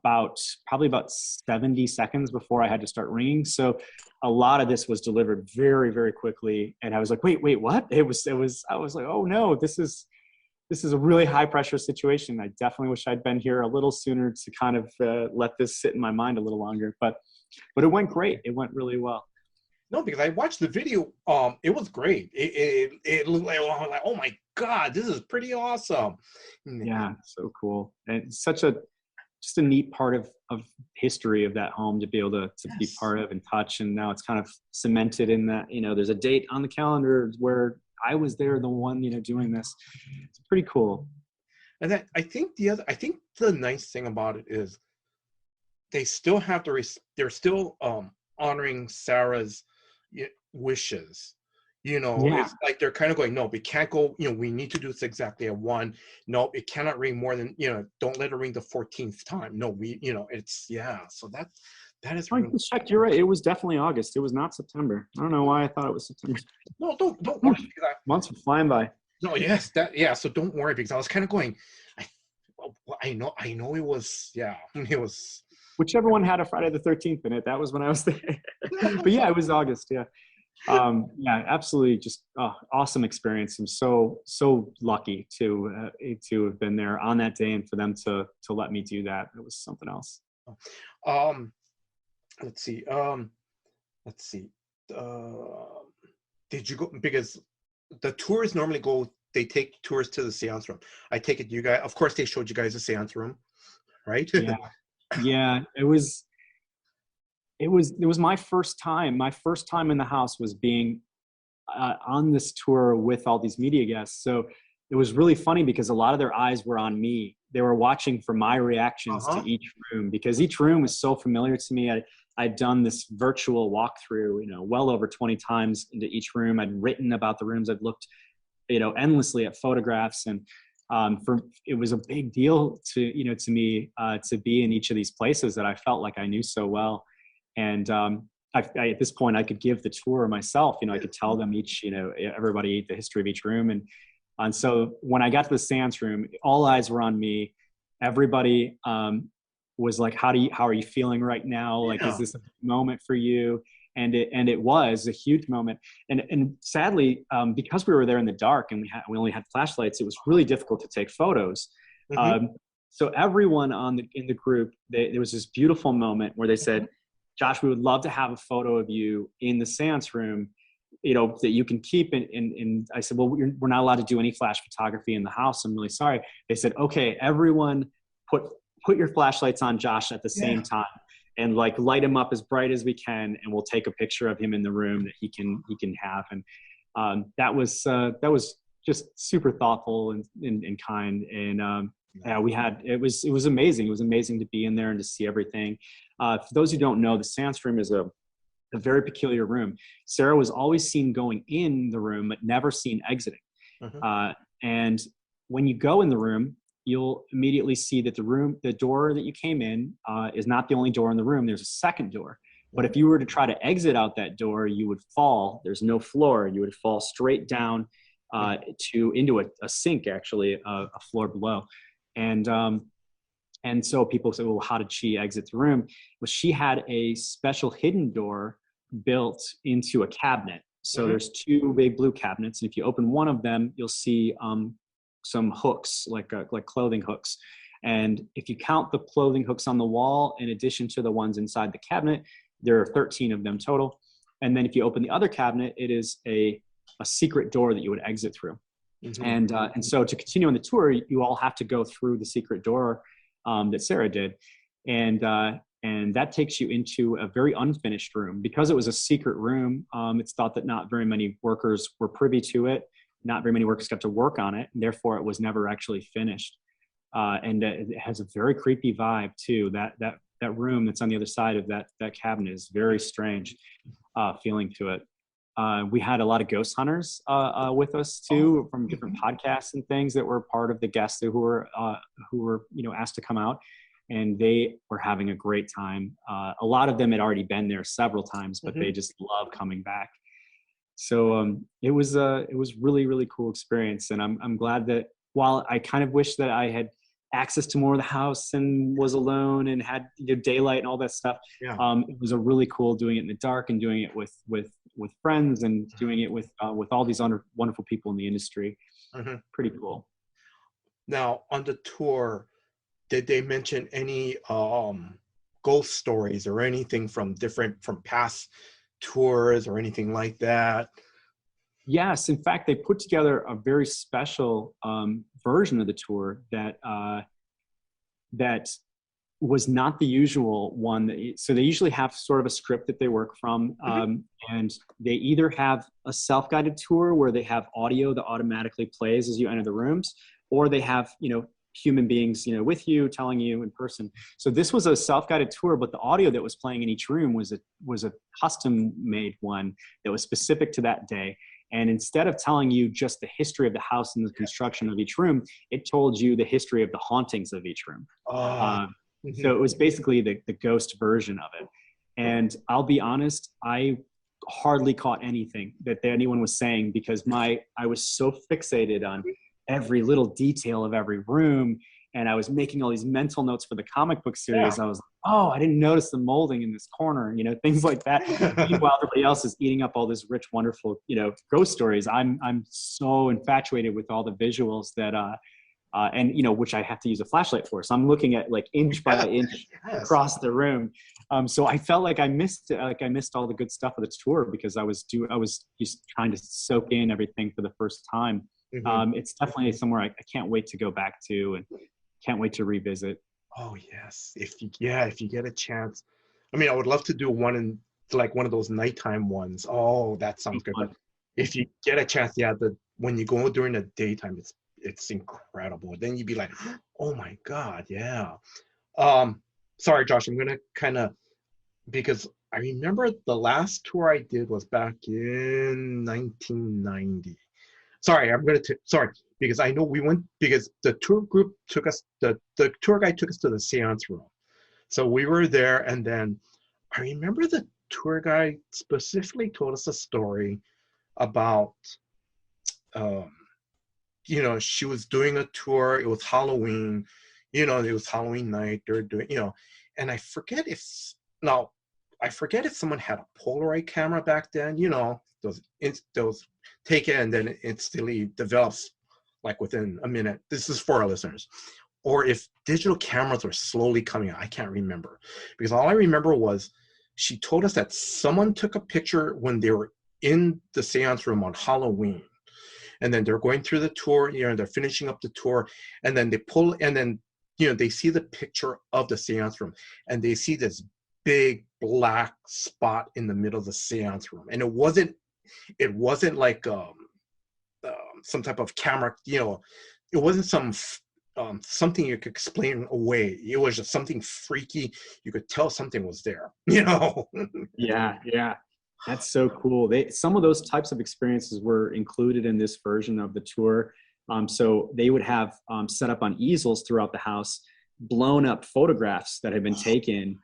probably about 70 seconds before I had to start ringing. So a lot of this was delivered very, very quickly. And I was like, wait, what? I was like, oh no, this is a really high pressure situation. I definitely wish I'd been here a little sooner to kind of let this sit in my mind a little longer. But it went great. It went really well. No, because I watched the video. It was great. It looked like, oh my God, this is pretty awesome. Yeah, so cool. And such just a neat part of history of that home to be able to be part of and touch. And now it's kind of cemented in that, there's a date on the calendar where I was there, the one, doing this. It's pretty cool. And then I think the nice thing about it is they still have they're still honoring Sarah's wishes. It's like they're kind of going, no, we can't go, we need to do this exactly at 1. No, it cannot ring more than, don't let it ring the 14th time. No, it's, so that is. I just checked. You're right. It was definitely August. It was not September. I don't know why I thought it was September. No, don't worry. Months are flying by. No, yes, so don't worry, because I was kind of going, I know it was, it was. Whichever one had a Friday the 13th in it, that was when I was there. But yeah, it was August. Yeah. Absolutely. Just awesome experience. I'm so lucky to have been there on that day and for them to let me do that. It was something else. Let's see. Did you go, because the tours normally they take tours to the seance room. I take it you guys, of course they showed you guys the seance room, right? Yeah. It was my first time. My first time in the house was being on this tour with all these media guests. So it was really funny because a lot of their eyes were on me. They were watching for my reactions to each room, because each room was so familiar to me. I'd done this virtual walkthrough, well over 20 times into each room. I'd written about the rooms. I'd looked, endlessly at photographs, and it was a big deal to me to be in each of these places that I felt like I knew so well. And at this point, I could give the tour myself. I could tell them each, everybody the history of each room. And so when I got to the seance room, all eyes were on me. Everybody was like, how are you feeling right now? Like, is this a moment for you? And it was a huge moment. And sadly, because we were there in the dark and we only had flashlights, it was really difficult to take photos. Mm-hmm. So everyone in the group, there was this beautiful moment where they said, Josh, we would love to have a photo of you in the seance room, that you can keep. And I said, well, we're not allowed to do any flash photography in the house. I'm really sorry. They said, okay, everyone put your flashlights on Josh at the same time and like light him up as bright as we can. And we'll take a picture of him in the room that he can have. And that was just super thoughtful and kind. And it was amazing. It was amazing to be in there and to see everything. For those who don't know, the seance room is a very peculiar room. Sarah was always seen going in the room, but never seen exiting. And when you go in the room, you'll immediately see that the door that you came in is not the only door in the room. There's a second door. But if you were to try to exit out that door, you would fall. There's no floor. You would fall straight down into a sink, actually, a floor below. And so people say, well, how did she exit the room? Well, she had a special hidden door built into a cabinet. So there's two big blue cabinets. And if you open one of them, you'll see some hooks, like clothing hooks. And if you count the clothing hooks on the wall, in addition to the ones inside the cabinet, there are 13 of them total. And then if you open the other cabinet, it is a secret door that you would exit through. And so to continue on the tour, you all have to go through the secret door that Sarah did. And that takes you into a very unfinished room. Because it was a secret room, it's thought that not very many workers were privy to it. Not very many workers got to work on it. And therefore, it was never actually finished. And it has a very creepy vibe, too. That room that's on the other side of that cabinet is very strange feeling to it. We had a lot of ghost hunters with us too, from different podcasts and things that were part of the guests who were asked to come out, and they were having a great time. A lot of them had already been there several times, but they just love coming back. So it was really, really cool experience, and I'm glad that while I kind of wish that I had access to more of the house and was alone and had daylight and all that stuff. It was a really cool doing it in the dark and doing it with friends and doing it with all these wonderful people in the industry. Pretty cool. Now on the tour, did they mention any ghost stories or anything from past tours or anything like that? Yes, in fact, they put together a very special version of the tour that was not the usual one. So they usually have sort of a script that they work from, and they either have a self-guided tour where they have audio that automatically plays as you enter the rooms, or they have human beings with you telling you in person. So this was a self-guided tour, but the audio that was playing in each room was a custom-made one that was specific to that day. And instead of telling you just the history of the house and the construction of each room, it told you the history of the hauntings of each room. So it was basically the ghost version of it. And I'll be honest, I hardly caught anything that anyone was saying because I was so fixated on every little detail of every room. And I was making all these mental notes for the comic book series. I was like, oh, I didn't notice the molding in this corner, things like that. Meanwhile, everybody else is eating up all this rich, wonderful, ghost stories. I'm so infatuated with all the visuals that, which I have to use a flashlight for. So I'm looking at like inch by inch across the room. So I felt like I missed all the good stuff of the tour because I was just trying to soak in everything for the first time. It's definitely somewhere I can't wait to go back to and can't wait to revisit. Oh yes, if you get a chance. I mean, I would love to do one of those nighttime ones. Oh, that sounds good. But if you get a chance, when you go during the daytime, it's incredible. Then you'd be like, oh my God, yeah. Sorry, Josh, I'm gonna kind of, because I remember the last tour I did was back in 1990. Sorry, because I know we went, because the tour group took us, the tour guide took us to the seance room. So we were there, and then I remember the tour guide specifically told us a story about, she was doing a tour, it was Halloween, You know, it was Halloween night. They're doing, you know, and now I forget if someone had a Polaroid camera back then. You know, those take it and then it instantly develops like within a minute. This is for our listeners. Or if digital cameras were slowly coming out. I can't remember, because all I remember was she told us that someone took a picture when they were in the seance room on Halloween. And then they're going through the tour, you know, they're finishing up the tour, and then they pull, and then, you know, they see the picture of the seance room, and they see this big black spot in the middle of the seance room. And it wasn't like some type of camera, you know, it wasn't something you could explain away. It was just something freaky. You could tell something was there, you know. Yeah, yeah. That's so cool. Some of those types of experiences were included in this version of the tour. So they would have set up on easels throughout the house, blown up photographs that had been taken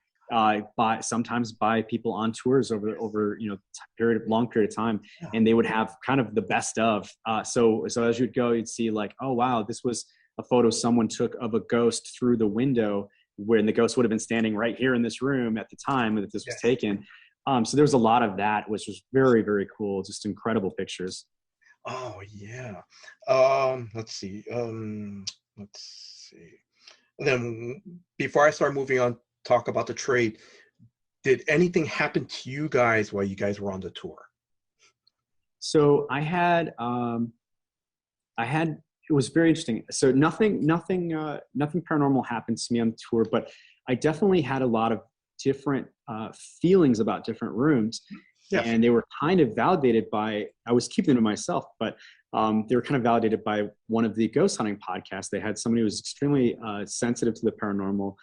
sometimes by people on tours over you know long period of time, and they would have kind of the best of. So as you'd go, you'd see like, oh wow, this was a photo someone took of a ghost through the window, when the ghost would have been standing right here in this room at the time that this was taken. So there was a lot of that, which was very, very cool. Just incredible pictures. Oh yeah. Let's see. Let's see. Then before I start moving on, talk about the trade. Did anything happen to you guys while you guys were on the tour? So I had it was very interesting. So nothing paranormal happened to me on the tour, but I definitely had a lot of different feelings about different rooms. Yes. And they were kind of validated by, I was keeping them to myself, but they were kind of validated by one of the ghost hunting podcasts. They had somebody who was extremely sensitive to the paranormal,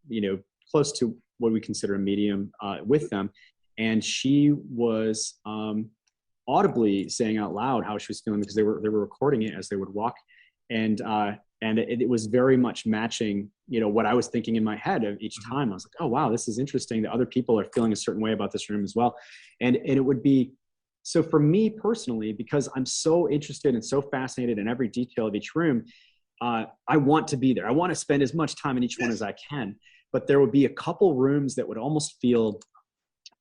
you know, close to what we consider a medium with them. And she was audibly saying out loud how she was feeling, because they were recording it as they would walk. And it was very much matching, you know, what I was thinking in my head of each time. I was like, oh, wow, this is interesting that other people are feeling a certain way about this room as well. And it would be, so for me personally, because I'm so interested and so fascinated in every detail of each room, I want to be there. I want to spend as much time in each one as I can. But there would be a couple rooms that would almost feel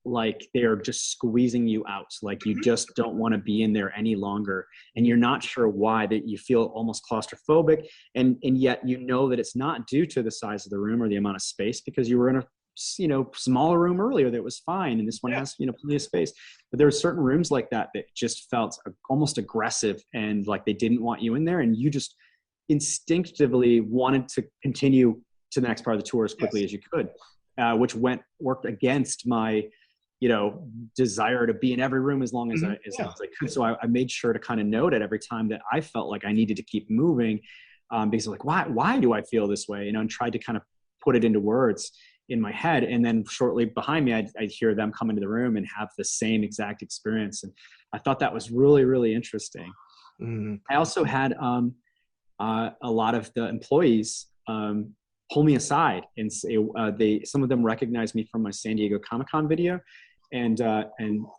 like they're just squeezing you out, like you just don't want to be in there any longer, and you're not sure why, that you feel almost claustrophobic, and yet you know that it's not due to the size of the room or the amount of space, because you were in a, you know, smaller room earlier that was fine, and this one has, you know, plenty of space. But there were certain rooms like that just felt almost aggressive, and like they didn't want you in there, and you just instinctively wanted to continue to the next part of the tour as quickly as you could, which worked against my, you know, desire to be in every room as long as I could. So I made sure to kind of note it every time that I felt like I needed to keep moving, because I'm like, why do I feel this way? You know, and tried to kind of put it into words in my head. And then shortly behind me, I'd hear them come into the room and have the same exact experience. And I thought that was really, really interesting. I also had a lot of the employees pull me aside and say, some of them recognized me from my San Diego Comic-Con video. And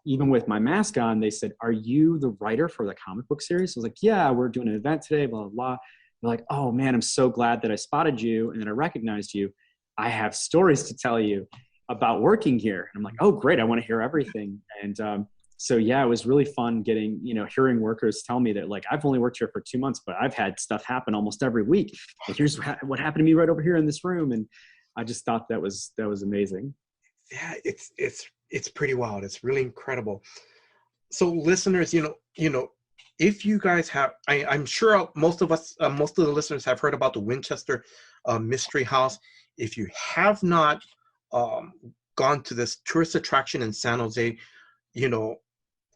even with my mask on, they said, "Are you the writer for the comic book series?" I was like, "Yeah, we're doing an event today, blah, blah, blah." They're like, "Oh man, I'm so glad that I spotted you and that I recognized you. I have stories to tell you about working here." And I'm like, "Oh great, I want to hear everything." And so yeah, it was really fun hearing workers tell me that, like, I've only worked here for 2 months, but I've had stuff happen almost every week. Like, here's what happened to me right over here in this room. And I just thought that was amazing. Yeah, it's pretty wild. It's really incredible. So listeners, you know, if you guys have, I'm sure most of the listeners have heard about the Winchester Mystery House. If you have not gone to this tourist attraction in San Jose, you know,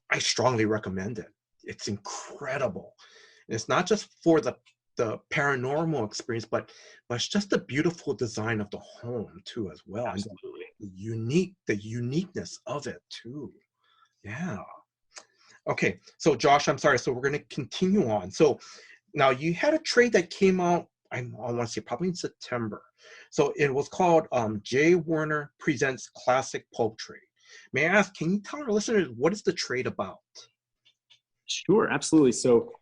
I strongly recommend it. It's incredible. And it's not just for the paranormal experience, but it's just the beautiful design of the home too, as well. Absolutely. And the uniqueness of it too. Yeah. Okay. So Josh, I'm sorry. So we're going to continue on. So now you had a trade that came out, I want to say probably in September. So it was called J. Werner Presents Classic Pulp Trade. May I ask, can you tell our listeners, what is the trade about? Sure, absolutely. So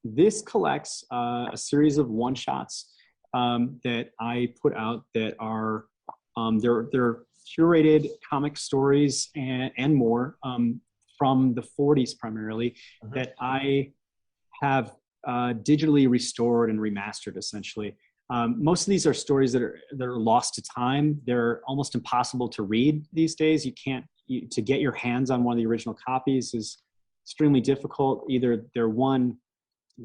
this collects a series of one-shots that I put out that are they're curated comic stories and more from the 40s primarily that I have digitally restored and remastered essentially. Most of these are stories that are lost to time. They're almost impossible to read these days. You can't to get your hands on one of the original copies is extremely difficult. Either they're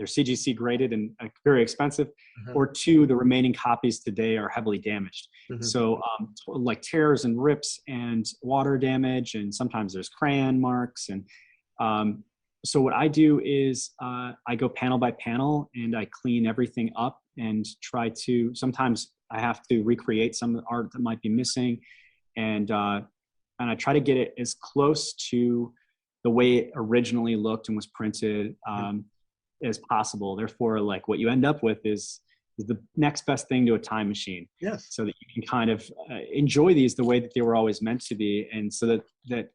CGC graded and very expensive, or two, the remaining copies today are heavily damaged. So like tears and rips and water damage, and sometimes there's crayon marks. And so what I do is I go panel by panel and I clean everything up and try to, sometimes I have to recreate some of the art that might be missing. And I try to get it as close to the way it originally looked and was printed as possible. Therefore, like what you end up with is the next best thing to a time machine. Yes. So that you can kind of enjoy these the way that they were always meant to be, and so that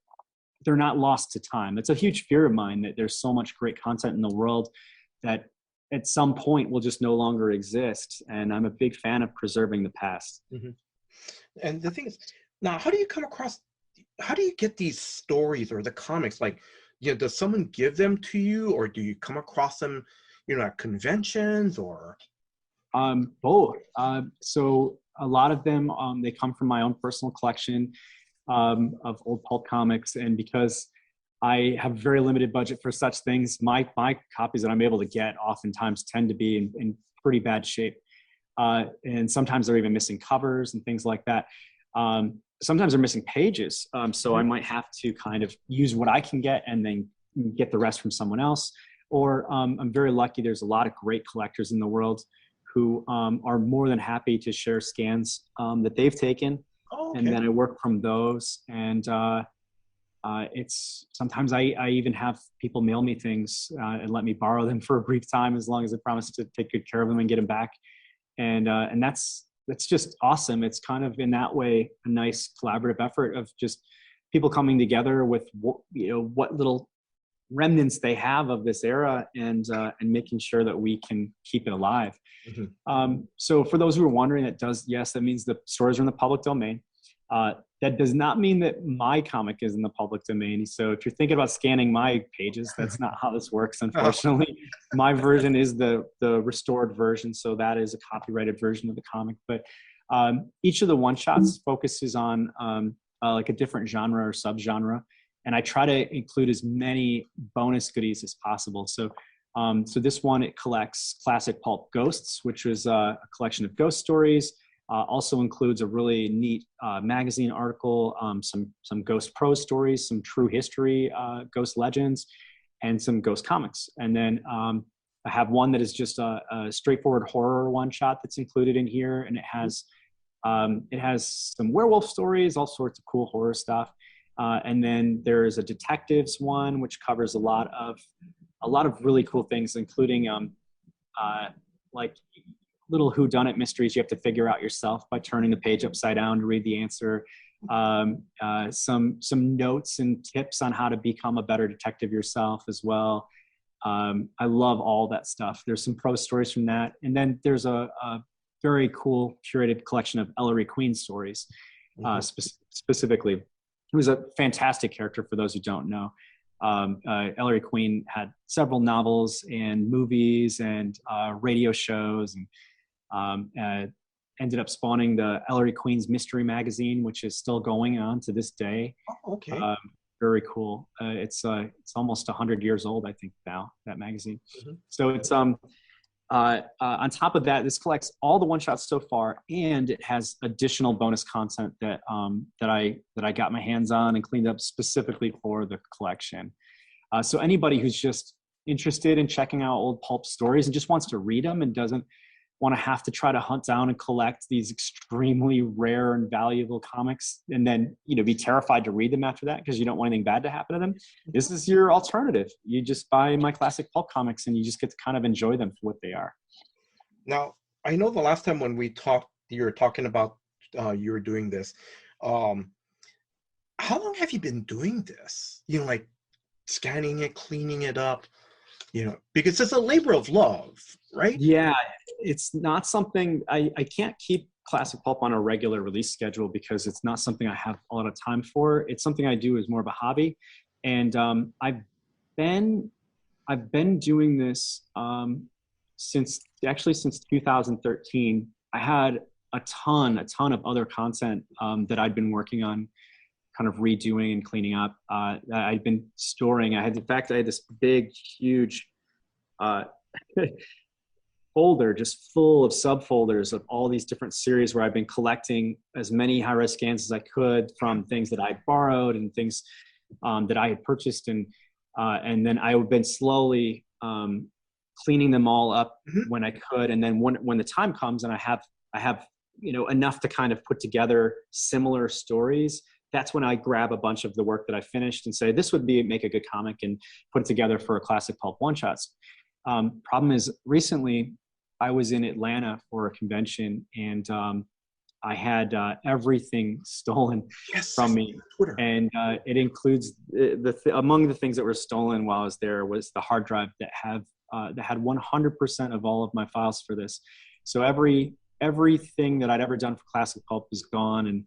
they're not lost to time. It's a huge fear of mine that there's so much great content in the world that at some point will just no longer exist. And I'm a big fan of preserving the past. And the thing is, now, how do you get these stories or the comics? Like, does someone give them to you, or do you come across them, at conventions, or? Both. So a lot of them, they come from my own personal collection of old pulp comics. And because I have very limited budget for such things, my copies that I'm able to get oftentimes tend to be in pretty bad shape. And sometimes they're even missing covers and things like that. Sometimes they're missing pages. So I might have to kind of use what I can get and then get the rest from someone else. Or I'm very lucky. There's a lot of great collectors in the world who are more than happy to share scans that they've taken. Oh, okay. And then I work from those. And it's sometimes I even have people mail me things and let me borrow them for a brief time, as long as I promise to take good care of them and get them back. And that's just awesome. It's kind of in that way a nice collaborative effort of just people coming together with what little remnants they have of this era, and making sure that we can keep it alive. So for those who are wondering, that means the stories are in the public domain. That does not mean that my comic is in the public domain. So if you're thinking about scanning my pages, that's not how this works, unfortunately. My version is the restored version, so that is a copyrighted version of the comic. But each of the one-shots focuses on like a different genre or subgenre, and I try to include as many bonus goodies as possible. So this one, it collects classic pulp ghosts, which was a collection of ghost stories. Also includes a really neat magazine article, some ghost prose stories, some true history ghost legends, and some ghost comics. And then I have one that is just a straightforward horror one-shot that's included in here, and it has some werewolf stories, all sorts of cool horror stuff. And then there's a detectives one, which covers a lot of really cool things, including like little whodunit mysteries you have to figure out yourself by turning the page upside down to read the answer. Some notes and tips on how to become a better detective yourself as well. I love all that stuff. There's some prose stories from that. And then there's a very cool curated collection of Ellery Queen stories, specifically, who's a fantastic character for those who don't know. Ellery Queen had several novels and movies and radio shows, and ended up spawning the Ellery Queen's Mystery Magazine, which is still going on to this day. Oh, okay. Very cool. It's almost 100 years old, I think, now, that magazine. So it's on top of that, this collects all the one-shots so far, and it has additional bonus content that I got my hands on and cleaned up specifically for the collection. So anybody who's just interested in checking out old pulp stories and just wants to read them and doesn't want to have to try to hunt down and collect these extremely rare and valuable comics and then be terrified to read them after that because you don't want anything bad to happen to them, this is your alternative. You just buy my classic pulp comics and you just get to kind of enjoy them for what they are. Now, I know the last time when we talked, you were talking about you were doing this. How long have you been doing this? Like scanning it, cleaning it up? because it's a labor of love, right? Yeah, it's not something I can't keep classic pulp on a regular release schedule because it's not something I have a lot of time for. It's something I do as more of a hobby, and been I've been doing this since 2013. I had a ton of other content that I'd been working on, kind of redoing and cleaning up. I'd been storing. In fact, I had this big, huge uh, folder just full of subfolders of all these different series where I've been collecting as many high-res scans as I could from things that I borrowed and things that I had purchased, and then I've been slowly cleaning them all up when I could, and then when the time comes and I have enough to kind of put together similar stories, that's when I grab a bunch of the work that I finished and say this would make a good comic and put it together for a classic pulp one-shots. Problem is, recently I was in Atlanta for a convention, and I had everything stolen from me. Twitter. And it includes among the things that were stolen while I was there was the hard drive that had 100% of all of my files for this. So everything that I'd ever done for classic pulp is gone, and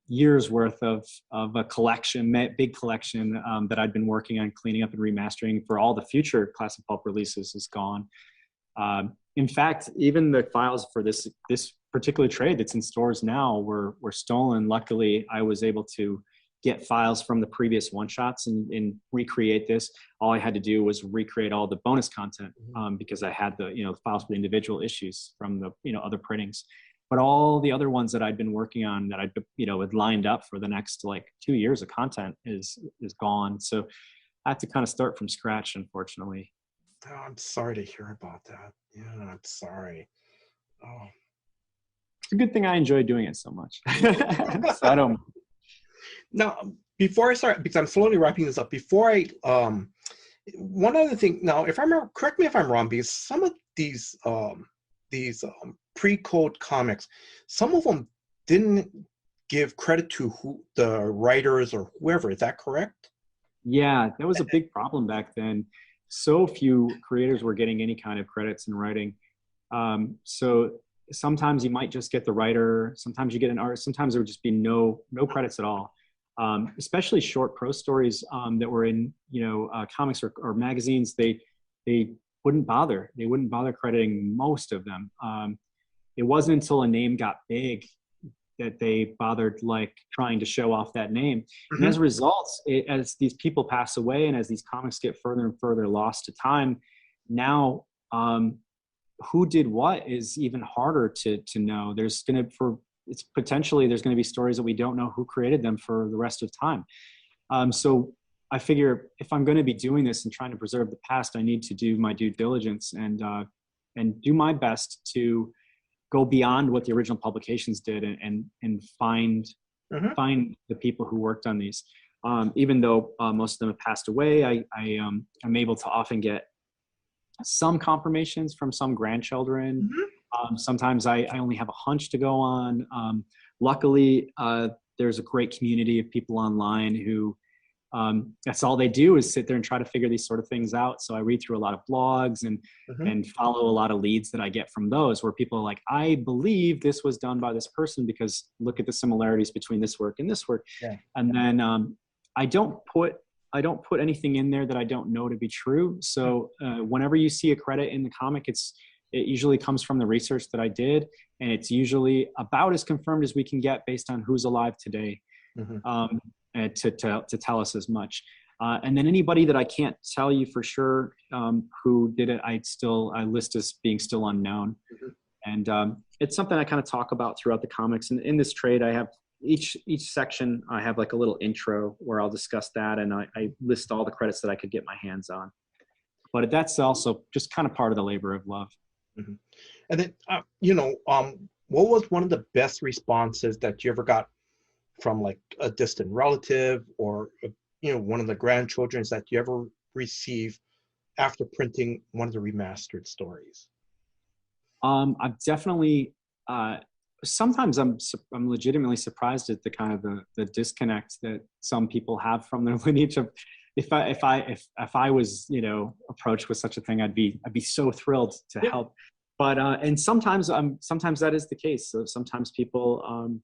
years worth of a collection, big collection that I'd been working on cleaning up and remastering for all the future classic pulp releases is gone. In fact, even the files for this particular trade that's in stores now were stolen. Luckily, I was able to get files from the previous one-shots and recreate this. All I had to do was recreate all the bonus content because I had the files for the individual issues from the other printings. But all the other ones that I'd been working on that had lined up for the next 2 years of content is gone. So I had to kind of start from scratch, unfortunately. Oh, I'm sorry to hear about that. Yeah, I'm sorry. Oh. It's a good thing I enjoy doing it so much. So I don't. Now, before I start, because I'm slowly wrapping this up, one other thing. Now, if I remember, correct me if I'm wrong, because some of these pre-code comics, some of them didn't give credit to the writers or whoever. Is that correct? Yeah, that was a big problem back then. So few creators were getting any kind of credits in writing. So sometimes you might just get the writer, sometimes you get an artist, sometimes there would just be no credits at all. Especially short prose stories that were in comics or magazines, they wouldn't bother. They wouldn't bother crediting most of them. It wasn't until a name got big that they bothered trying to show off that name. And as a result, as these people pass away and as these comics get further and further lost to time, now who did what is even harder to know. There's going to be stories that we don't know who created them for the rest of time. So I figure if I'm going to be doing this and trying to preserve the past, I need to do my due diligence and do my best to go beyond what the original publications did and find the people who worked on these. Even though most of them have passed away, I'm able to often get some confirmations from some grandchildren. Sometimes I only have a hunch to go on. Luckily, there's a great community of people online who that's all they do is sit there and try to figure these sort of things out. So I read through a lot of blogs and follow a lot of leads that I get from those where people are like, I believe this was done by this person because look at the similarities between this work and this work. Yeah. And then I don't put anything in there that I don't know to be true. So whenever you see a credit in the comic, it usually comes from the research that I did, and it's usually about as confirmed as we can get based on who's alive today. To tell us as much. And then anybody that I can't tell you for sure who did it, I list as being still unknown. And it's something I kind of talk about throughout the comics. And in this trade, I have each section, I have like a little intro where I'll discuss that, and I list all the credits that I could get my hands on. But that's also just kind of part of the labor of love. And then, what was one of the best responses that you ever got from like a distant relative or one of the grandchildren that you ever received after printing one of the remastered stories? I've definitely sometimes I'm legitimately surprised at the kind of the disconnect that some people have from their lineage of if I was, you know, approached with such a thing, I'd be so thrilled to help. But and sometimes that is the case. So sometimes people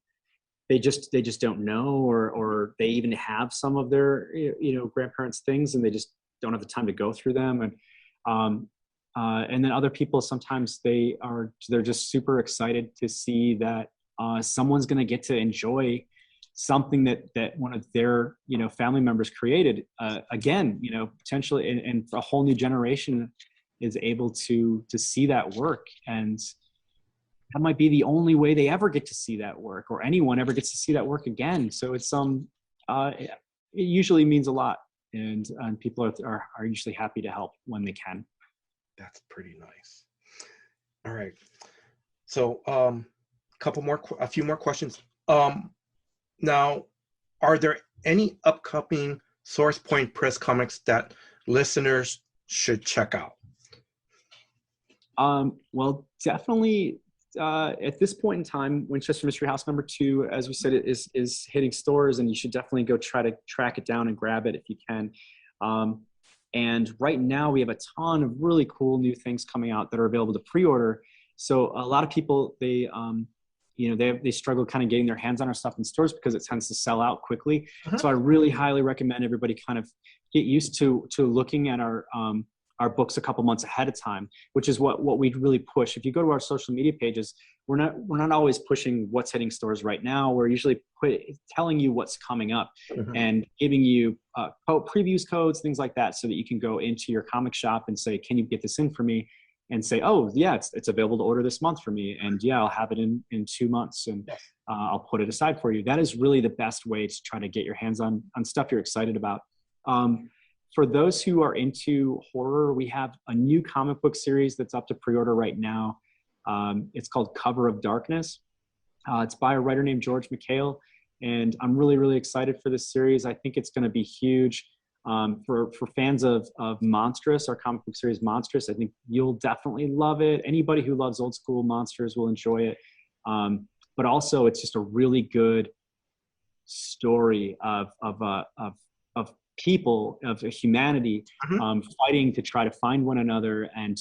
they just don't know, or they even have some of their, you know, grandparents' things, and they just don't have the time to go through them. And then other people, sometimes they're just super excited to see that someone's going to get to enjoy something that one of their, you know, family members created again, you know, potentially, and a whole new generation is able to see that work. And that might be the only way they ever get to see that work, or anyone ever gets to see that work again. So it's it usually means a lot, and people are usually happy to help when they can. That's pretty nice. All right. So a few more questions. Now, are there any upcoming Source Point Press comics that listeners should check out? Well, definitely at this point in time, Winchester Mystery House #2, as we said, is hitting stores, and you should definitely go try to track it down and grab it if you can. And right now we have a ton of really cool new things coming out that are available to pre-order. So a lot of people, they struggle kind of getting their hands on our stuff in stores because it tends to sell out quickly. So I really highly recommend everybody kind of get used to looking at our books a couple months ahead of time, which is what we really push. If you go to our social media pages, we're not always pushing what's hitting stores right now. We're usually telling you what's coming up and giving you previews codes, things like that, so that you can go into your comic shop and say, can you get this in for me? And say, oh yeah, it's available to order this month for me. And yeah, I'll have it in 2 months, and I'll put it aside for you. That is really the best way to try to get your hands on stuff you're excited about. For those who are into horror, we have a new comic book series that's up to pre-order right now. It's called Cover of Darkness. It's by a writer named George McHale, and I'm really, really excited for this series. I think it's going to be huge. For fans of Monstrous, our comic book series Monstrous, I think you'll definitely love it. Anybody who loves old school monsters will enjoy it. But also, it's just a really good story of people, of humanity, fighting to try to find one another, and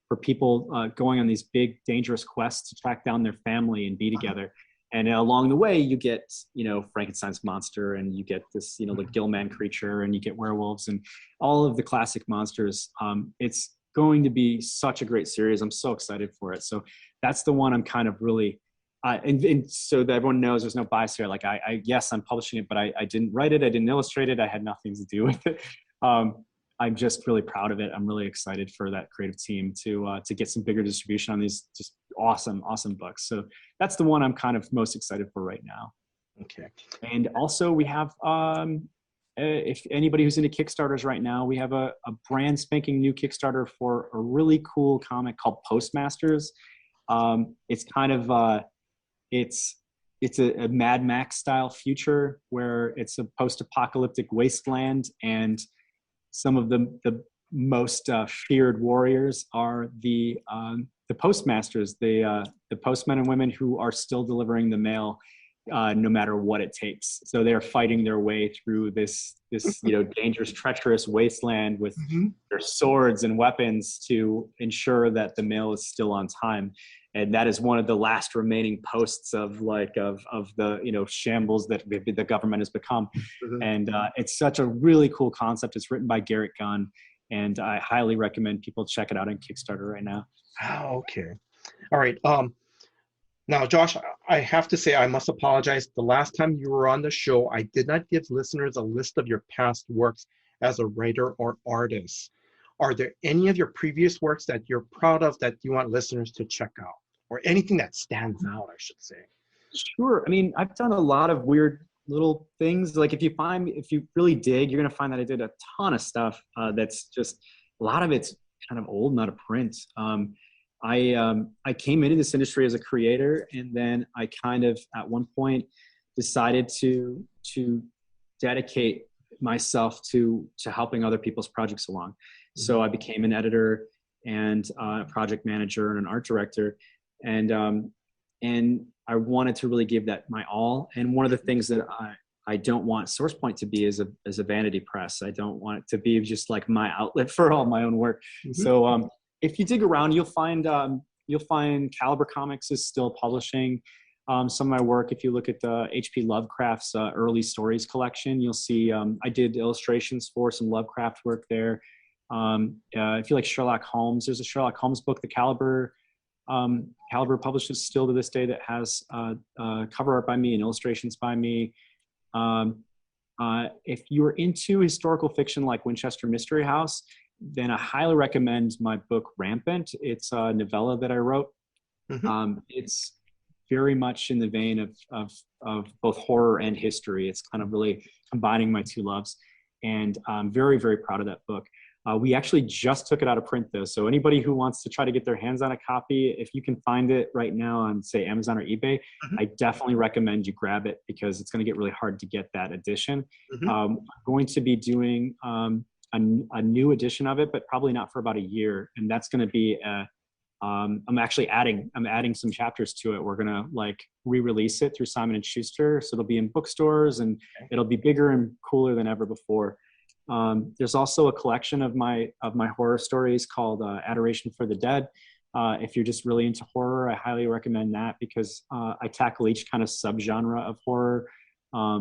for people going on these big, dangerous quests to track down their family and be together. And along the way, you get, you know, Frankenstein's monster, and you get this, you know, the Gillman creature, and you get werewolves and all of the classic monsters. It's going to be such a great series. I'm so excited for it. So that's the one I'm kind of really, and so that everyone knows there's no bias here. Like yes, I'm publishing it, but I didn't write it. I didn't illustrate it. I had nothing to do with it. I'm just really proud of it. I'm really excited for that creative team to get some bigger distribution on these just awesome books. So that's the one I'm kind of most excited for right now. Okay. And also we have, if anybody who's into Kickstarters right now, we have a brand spanking new Kickstarter for a really cool comic called Postmasters. It's kind of, it's a Mad Max style future where it's a post-apocalyptic wasteland, and some of the most feared warriors are the postmasters, the postmen and women who are still delivering the mail, no matter what it takes. So they're fighting their way through this you know, dangerous, treacherous wasteland with their swords and weapons to ensure that the mail is still on time. And that is one of the last remaining posts of the, you know, shambles that the government has become. And it's such a really cool concept. It's written by Garrett Gunn, and I highly recommend people check it out on Kickstarter right now. Oh, okay. All right. Now, Josh, I have to say I must apologize. The last time you were on the show, I did not give listeners a list of your past works as a writer or artist. Are there any of your previous works that you're proud of that you want listeners to check out, or anything that stands out, I should say? Sure. I mean, I've done a lot of weird little things. Like if you really dig, you're going to find that I did a ton of stuff that's just, a lot of it's kind of old and out of print. I came into this industry as a creator, and then I kind of at one point decided to dedicate myself to helping other people's projects along. So I became an editor and a project manager and an art director, and I wanted to really give that my all. And one of the things that I don't want Source Point to be as a vanity press. I don't want it to be just like my outlet for all my own work. Mm-hmm. So if you dig around, you'll find Caliber Comics is still publishing some of my work. If you look at H.P. Lovecraft's early stories collection, you'll see I did illustrations for some Lovecraft work there. If you like Sherlock Holmes, there's a Sherlock Holmes book that Caliber publishes still to this day that has cover art by me and illustrations by me. If you're into historical fiction like Winchester Mystery House, then I highly recommend my book Rampant. It's a novella that I wrote. Mm-hmm. It's very much in the vein of both horror and history. It's kind of really combining my two loves, and I'm very, very proud of that book. We actually just took it out of print though, so anybody who wants to try to get their hands on a copy, if you can find it right now on, say, Amazon or eBay, Mm-hmm. I definitely recommend you grab it because it's going to get really hard to get that edition. Mm-hmm. I'm going to be doing a new edition of it, but probably not for about a year, and that's going to be I'm adding some chapters to it. We're gonna like re-release it through Simon & Schuster, so it'll be in bookstores and it'll be bigger and cooler than ever before. There's also a collection of my horror stories called Adoration for the Dead. If you're just really into horror, I highly recommend that because I tackle each kind of subgenre of horror.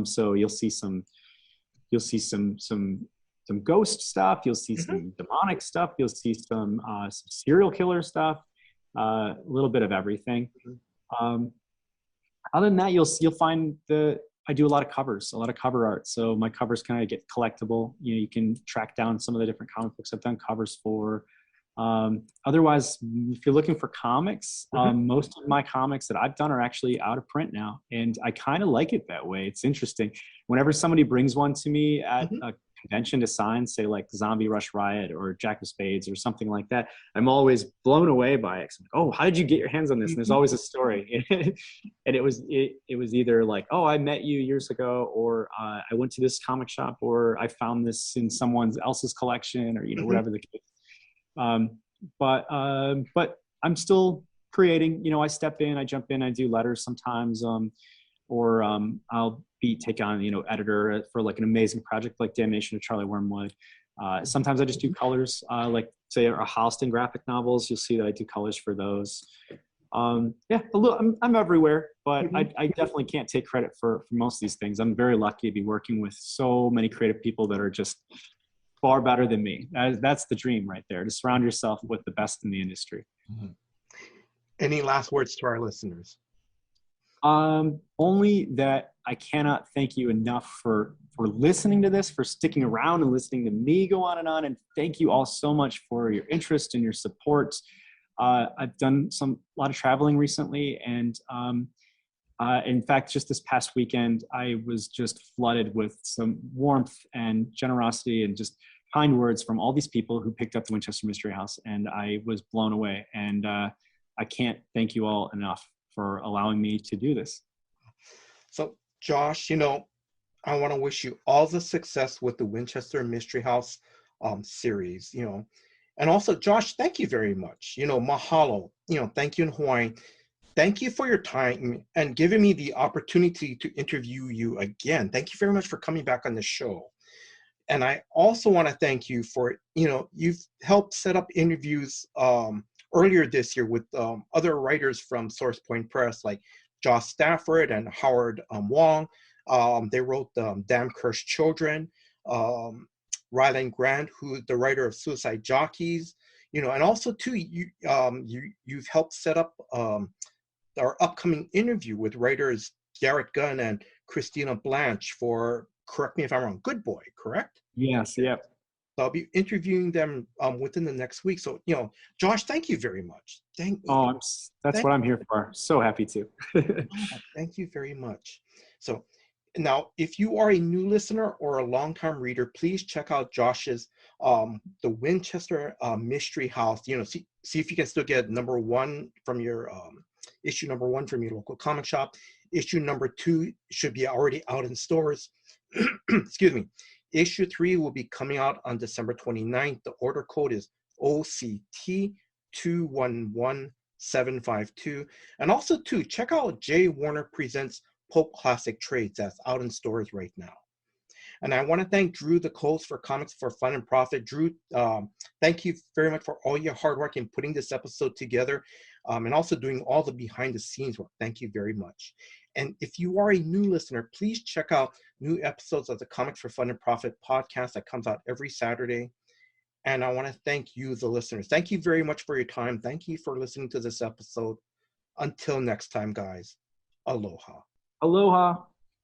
So you'll see some ghost stuff. You'll see some demonic stuff. You'll see some serial killer stuff. A little bit of everything. Other than that, you'll find I do a lot of cover art. So my covers kind of get collectible. You can track down some of the different comic books I've done covers for. Otherwise, if you're looking for comics, most of my comics that I've done are actually out of print now. And I kind of like it that way. It's interesting. Whenever somebody brings one to me at a convention to sign, say like Zombie Rush Riot or Jack of Spades or something like that, I'm always blown away by it. I'm like, oh, how did you get your hands on this? And there's always a story. And it was either like, oh, I met you years ago, or I went to this comic shop, or I found this in someone else's collection, or whatever the case. But I'm still creating. I step in, I jump in, I do letters sometimes, or I'll take on editor for like an amazing project like Damnation of Charlie Wormwood. Sometimes I just do colors, like say our Holston graphic novels. You'll see that I do colors for those. I'm everywhere, but I definitely can't take credit for most of these things. I'm very lucky to be working with so many creative people that are just far better than me. That's the dream right there, to surround yourself with the best in the industry. Any last words to our listeners? Only that I cannot thank you enough for listening to this, for sticking around and listening to me go on, and thank you all so much for your interest and your support. I've done a lot of traveling recently, and in fact, just this past weekend, I was just flooded with some warmth and generosity and just kind words from all these people who picked up the Winchester Mystery House, and I was blown away. And I can't thank you all enough for allowing me to do this. So, Josh, I want to wish you all the success with the Winchester Mystery House series, And also, Josh, thank you very much. Mahalo. Thank you in Hawaiian. Thank you for your time and giving me the opportunity to interview you again. Thank you very much for coming back on the show. And I also want to thank you for, you've helped set up interviews earlier this year with other writers from Source Point Press, like Josh Stafford and Howard Wong. They wrote Damn Cursed Children. Ryland Grant, who's the writer of Suicide Jockeys, and also too, you've helped set up our upcoming interview with writers Garrett Gunn and Christina Blanche for, correct me if I'm wrong, Good Boy, correct? Yes, yep. So I'll be interviewing them within the next week. So, Josh, thank you very much. Thank you. That's what I'm here for. So happy to. Thank you very much. So now, if you are a new listener or a longtime reader, please check out Josh's the Winchester Mystery House. See if you can still get number 1 from your issue number 1 from your local comic shop. Issue number 2 should be already out in stores. Excuse me. Issue 3 will be coming out on December 29th. The order code is OCT 211752. And also, too, check out J. Werner Presents Pulp Classic trades that's out in stores right now. And I want to thank Drew the Coles for Comics for Fun and Profit. Drew, thank you very much for all your hard work in putting this episode together, and also doing all the behind the scenes work. Thank you very much. And if you are a new listener, please check out new episodes of the Comics for Fun and Profit podcast that comes out every Saturday. And I want to thank you, the listeners. Thank you very much for your time. Thank you for listening to this episode. Until next time, guys. Aloha. Aloha.